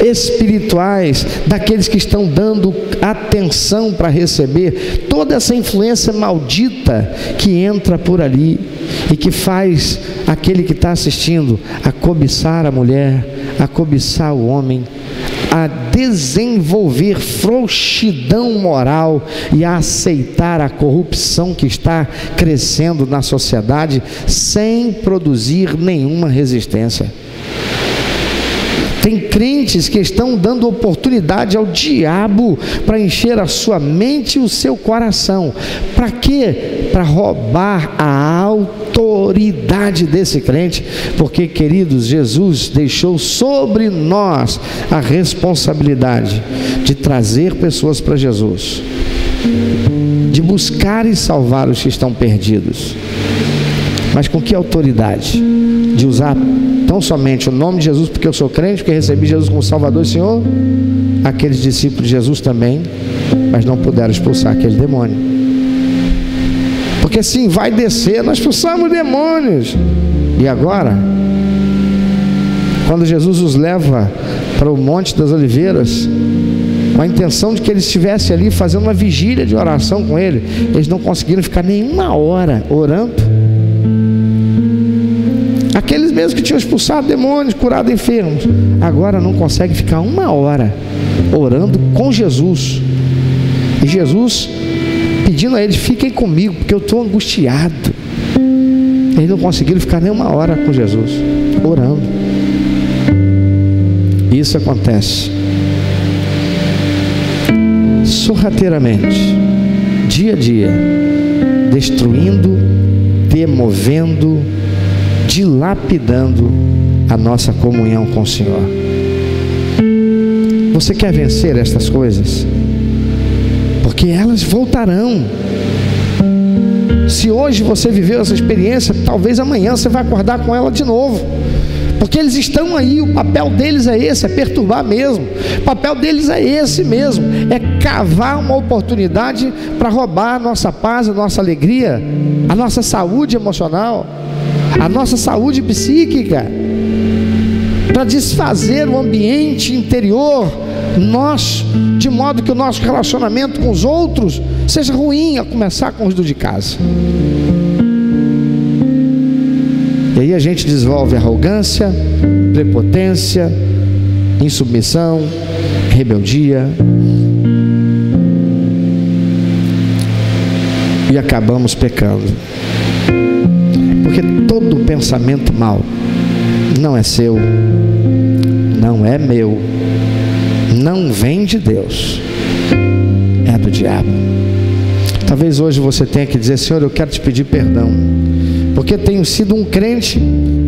espirituais daqueles que estão dando atenção para receber toda essa influência maldita que entra por ali e que faz aquele que está assistindo a cobiçar a mulher, a cobiçar o homem, a desenvolver frouxidão moral e a aceitar a corrupção que está crescendo na sociedade sem produzir nenhuma resistência. Tem crentes que estão dando oportunidade ao diabo para encher a sua mente e o seu coração. Para quê? Para roubar a autoridade desse crente. Porque, queridos, Jesus deixou sobre nós a responsabilidade de trazer pessoas para Jesus, de buscar e salvar os que estão perdidos. Mas com que autoridade? De usar tão somente o nome de Jesus, porque eu sou crente, porque recebi Jesus como Salvador e Senhor. Aqueles discípulos de Jesus também, mas não puderam expulsar aquele demônio. Porque sim, vai descer, nós expulsamos demônios. E agora, quando Jesus os leva para o Monte das Oliveiras, com a intenção de que eles estivessem ali fazendo uma vigília de oração com ele, eles não conseguiram ficar nenhuma hora orando. Aqueles mesmos que tinham expulsado demônios, curado enfermos, agora não conseguem ficar uma hora orando com Jesus. E Jesus pedindo a eles: fiquem comigo, porque eu estou angustiado. Eles não conseguiram ficar nem uma hora com Jesus, orando. Isso acontece sorrateiramente, dia a dia, destruindo, demovendo, dilapidando a nossa comunhão com o Senhor. Você quer vencer estas coisas? Porque elas voltarão. Se hoje você viveu essa experiência, talvez amanhã você vai acordar com ela de novo. Porque eles estão aí, o papel deles é esse, é perturbar mesmo. O papel deles é esse mesmo, é cavar uma oportunidade para roubar a nossa paz, a nossa alegria, a nossa saúde emocional, a nossa saúde psíquica, para desfazer o ambiente interior nosso, de modo que o nosso relacionamento com os outros seja ruim, a começar com os do de casa. E aí a gente desenvolve arrogância, prepotência, insubmissão, rebeldia, e acabamos pecando. Porque todo pensamento mau não é seu, não é meu, não vem de Deus, é do diabo. Talvez hoje você tenha que dizer: Senhor, eu quero te pedir perdão, porque tenho sido um crente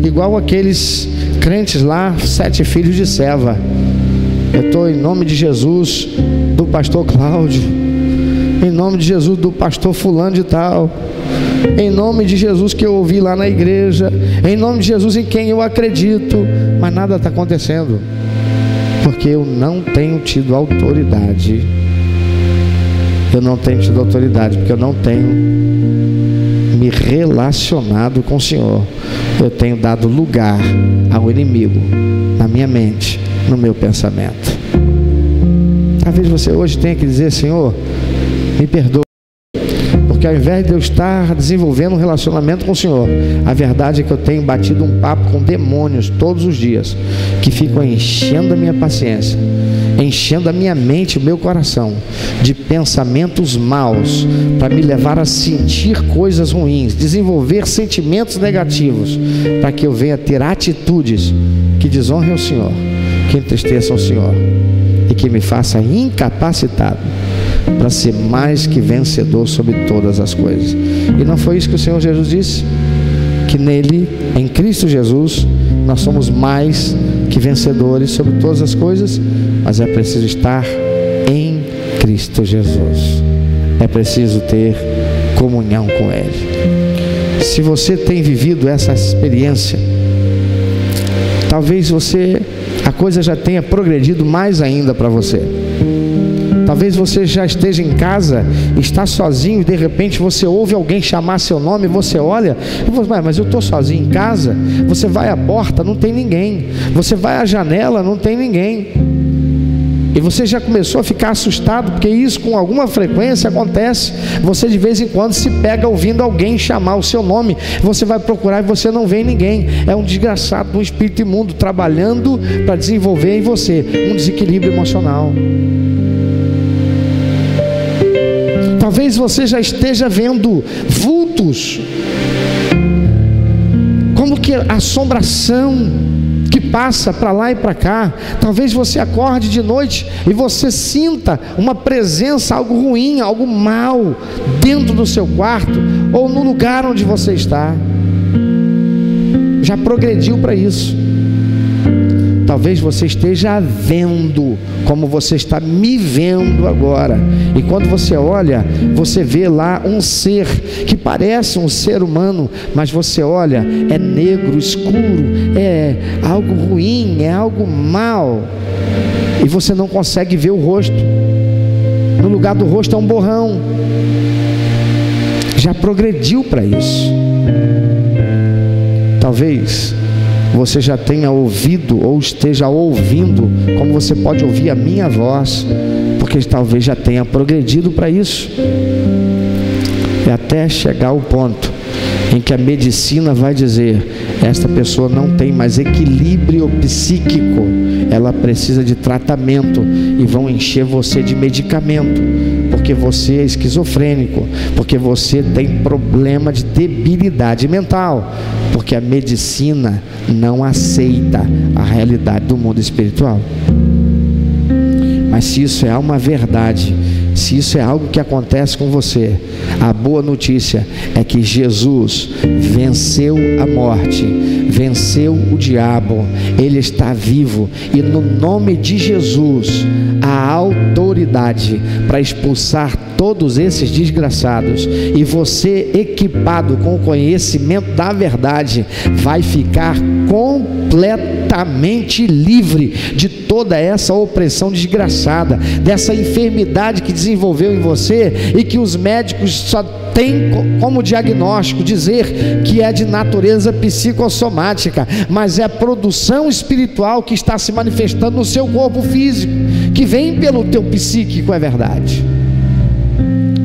igual aqueles crentes lá, 7 filhos de Seva. Eu estou, em nome de Jesus, do pastor Cláudio, em nome de Jesus, do pastor fulano de tal, em nome de Jesus que eu ouvi lá na igreja, em nome de Jesus em quem eu acredito, mas nada está acontecendo, porque eu não tenho tido autoridade. Eu não tenho tido autoridade, porque eu não tenho me relacionado com o Senhor. Eu tenho dado lugar ao inimigo na minha mente, no meu pensamento. Talvez você hoje tenha que dizer: Senhor, me perdoa, porque ao invés de eu estar desenvolvendo um relacionamento com o Senhor, a verdade é que eu tenho batido um papo com demônios todos os dias, que ficam enchendo a minha paciência, enchendo a minha mente, o meu coração, de pensamentos maus, para me levar a sentir coisas ruins, desenvolver sentimentos negativos, para que eu venha ter atitudes que desonrem o Senhor, que entristeçam o Senhor, e que me faça incapacitado para ser mais que vencedor sobre todas as coisas. E não foi isso que o Senhor Jesus disse? Que que nele, em Cristo Jesus, nós somos mais que vencedores sobre todas as coisas, mas é preciso estar em Cristo Jesus. É preciso ter comunhão com Ele. Se você tem vivido essa experiência, talvez a coisa já tenha progredido mais ainda para você. Talvez você já esteja em casa, está sozinho, e de repente você ouve alguém chamar seu nome, você olha e você, mas eu estou sozinho em casa. Você vai à porta, não tem ninguém. Você vai à janela, não tem ninguém. E você já começou a ficar assustado, porque isso com alguma frequência acontece. Você de vez em quando se pega ouvindo alguém chamar o seu nome. Você vai procurar e você não vê ninguém. É um desgraçado, um espírito imundo trabalhando para desenvolver em você um desequilíbrio emocional. Talvez você já esteja vendo vultos, como que assombração que passa para lá e para cá. Talvez você acorde de noite e você sinta uma presença, algo ruim, algo mal dentro do seu quarto ou no lugar onde você está. Já progrediu para isso. Talvez você esteja vendo como você está me vendo agora. E quando você olha, você vê lá um ser que parece um ser humano, mas você olha, é negro, escuro, é algo ruim, é algo mal. E você não consegue ver o rosto. No lugar do rosto é um borrão. Já progrediu para isso. Talvez você já tenha ouvido ou esteja ouvindo, como você pode ouvir a minha voz, porque talvez já tenha progredido para isso. E até chegar ao ponto em que a medicina vai dizer: esta pessoa não tem mais equilíbrio psíquico, ela precisa de tratamento, e vão encher você de medicamento, porque você é esquizofrênico, porque você tem problema de debilidade mental, porque a medicina não aceita a realidade do mundo espiritual. Mas se isso é uma verdade, se isso é algo que acontece com você, a boa notícia é que Jesus venceu a morte, venceu o diabo, Ele está vivo, e no nome de Jesus há autoridade para expulsar todos esses desgraçados, e você, equipado com o conhecimento da verdade, vai ficar completamente livre de toda essa opressão desgraçada, dessa enfermidade que desenvolveu em você e que os médicos só têm como diagnóstico dizer que é de natureza psicossomática, mas é a produção espiritual que está se manifestando no seu corpo físico, que vem pelo teu psíquico, é verdade.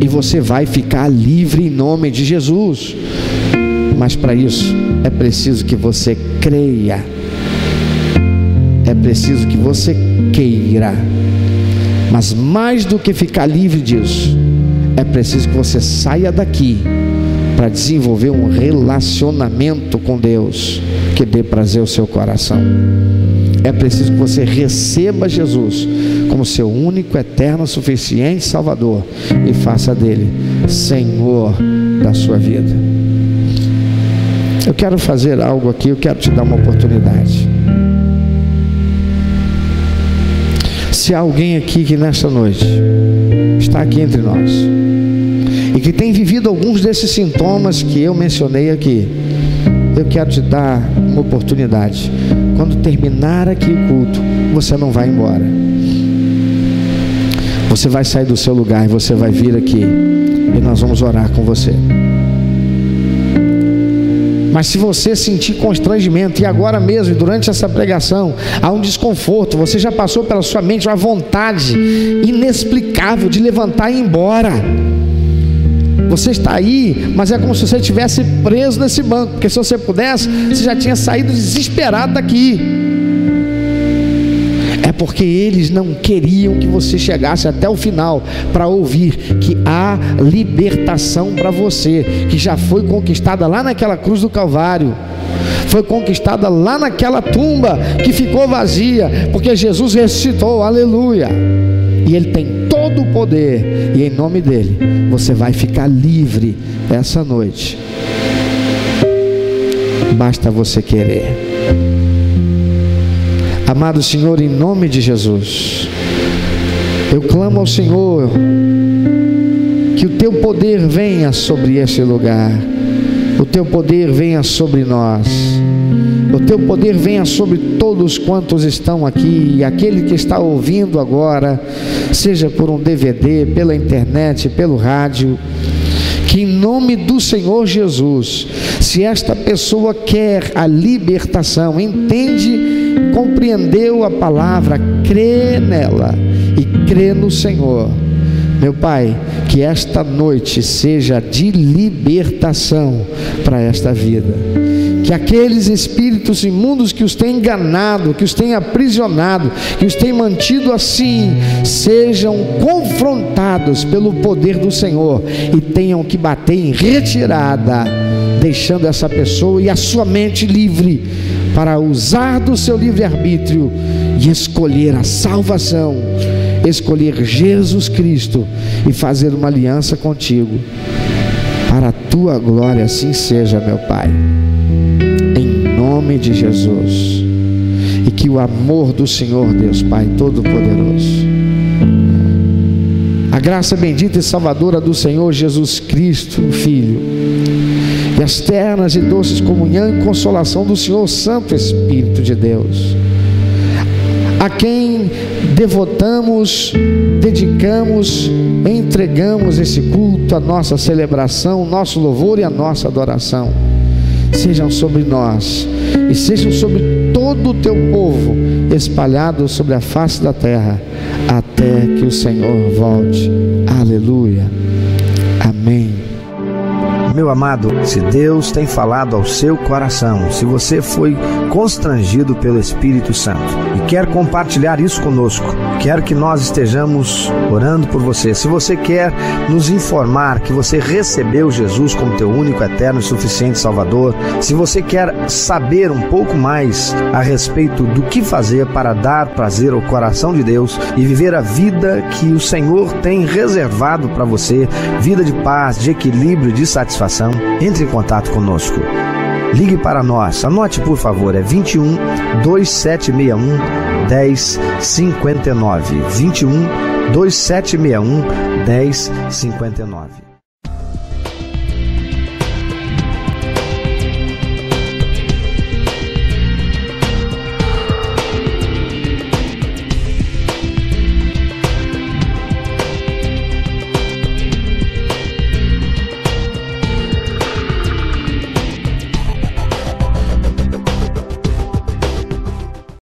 E você vai ficar livre em nome de Jesus. Mas para isso é preciso que você creia, é preciso que você queira. Mas mais do que ficar livre disso, é preciso que você saia daqui para desenvolver um relacionamento com Deus que dê prazer ao seu coração. É preciso que você receba Jesus como seu único, eterno, suficiente Salvador, e faça dele Senhor da sua vida. Eu quero fazer algo aqui, eu quero te dar uma oportunidade. Se há alguém aqui que nesta noite está aqui entre nós e que tem vivido alguns desses sintomas que eu mencionei aqui, eu quero te dar uma oportunidade. Quando terminar aqui o culto, você não vai embora. Você vai sair do seu lugar e você vai vir aqui e nós vamos orar com você. Mas se você sentir constrangimento, e agora mesmo, durante essa pregação, há um desconforto, você já passou pela sua mente uma vontade inexplicável de levantar e ir embora. Você está aí, mas é como se você estivesse preso nesse banco, porque se você pudesse, você já tinha saído desesperado daqui. É porque eles não queriam que você chegasse até o final para ouvir que há libertação para você, que já foi conquistada lá naquela cruz do Calvário, foi conquistada lá naquela tumba que ficou vazia, porque Jesus ressuscitou, aleluia, e Ele tem todo o poder, e em nome dEle, você vai ficar livre essa noite. basta você querer. Amado Senhor, em nome de Jesus, eu clamo ao Senhor que o teu poder venha sobre este lugar, o teu poder venha sobre nós, o teu poder venha sobre todos quantos estão aqui, e aquele que está ouvindo agora, seja por um DVD, pela internet, pelo rádio, que em nome do Senhor Jesus, se esta pessoa quer a libertação, entende, compreendeu a palavra, crê nela e crê no Senhor, meu Pai, que esta noite seja de libertação para esta vida, que aqueles espíritos imundos que os têm enganado, que os têm aprisionado, que os têm mantido assim, sejam confrontados pelo poder do Senhor e tenham que bater em retirada, deixando essa pessoa e a sua mente livre para usar do seu livre-arbítrio e escolher a salvação, escolher Jesus Cristo e fazer uma aliança contigo, para a tua glória. Assim seja, meu Pai, em nome de Jesus, e que o amor do Senhor Deus Pai Todo-Poderoso, a graça bendita e salvadora do Senhor Jesus Cristo, o Filho, e as ternas e doces comunhão e consolação do Senhor Santo Espírito de Deus, a quem devotamos, dedicamos, entregamos esse culto, a nossa celebração, o nosso louvor e a nossa adoração, sejam sobre nós e sejam sobre todo o teu povo espalhado sobre a face da terra, até que o Senhor volte. Aleluia. Amém. Meu amado, se Deus tem falado ao seu coração, se você foi constrangido pelo Espírito Santo e quer compartilhar isso conosco, quer que nós estejamos orando por você, se você quer nos informar que você recebeu Jesus como teu único, eterno e suficiente Salvador, se você quer saber um pouco mais a respeito do que fazer para dar prazer ao coração de Deus e viver a vida que o Senhor tem reservado para você, vida de paz, de equilíbrio, de satisfação, entre em contato conosco. Ligue para nós, anote por favor, é 21 2761 1059, 21 2761 1059.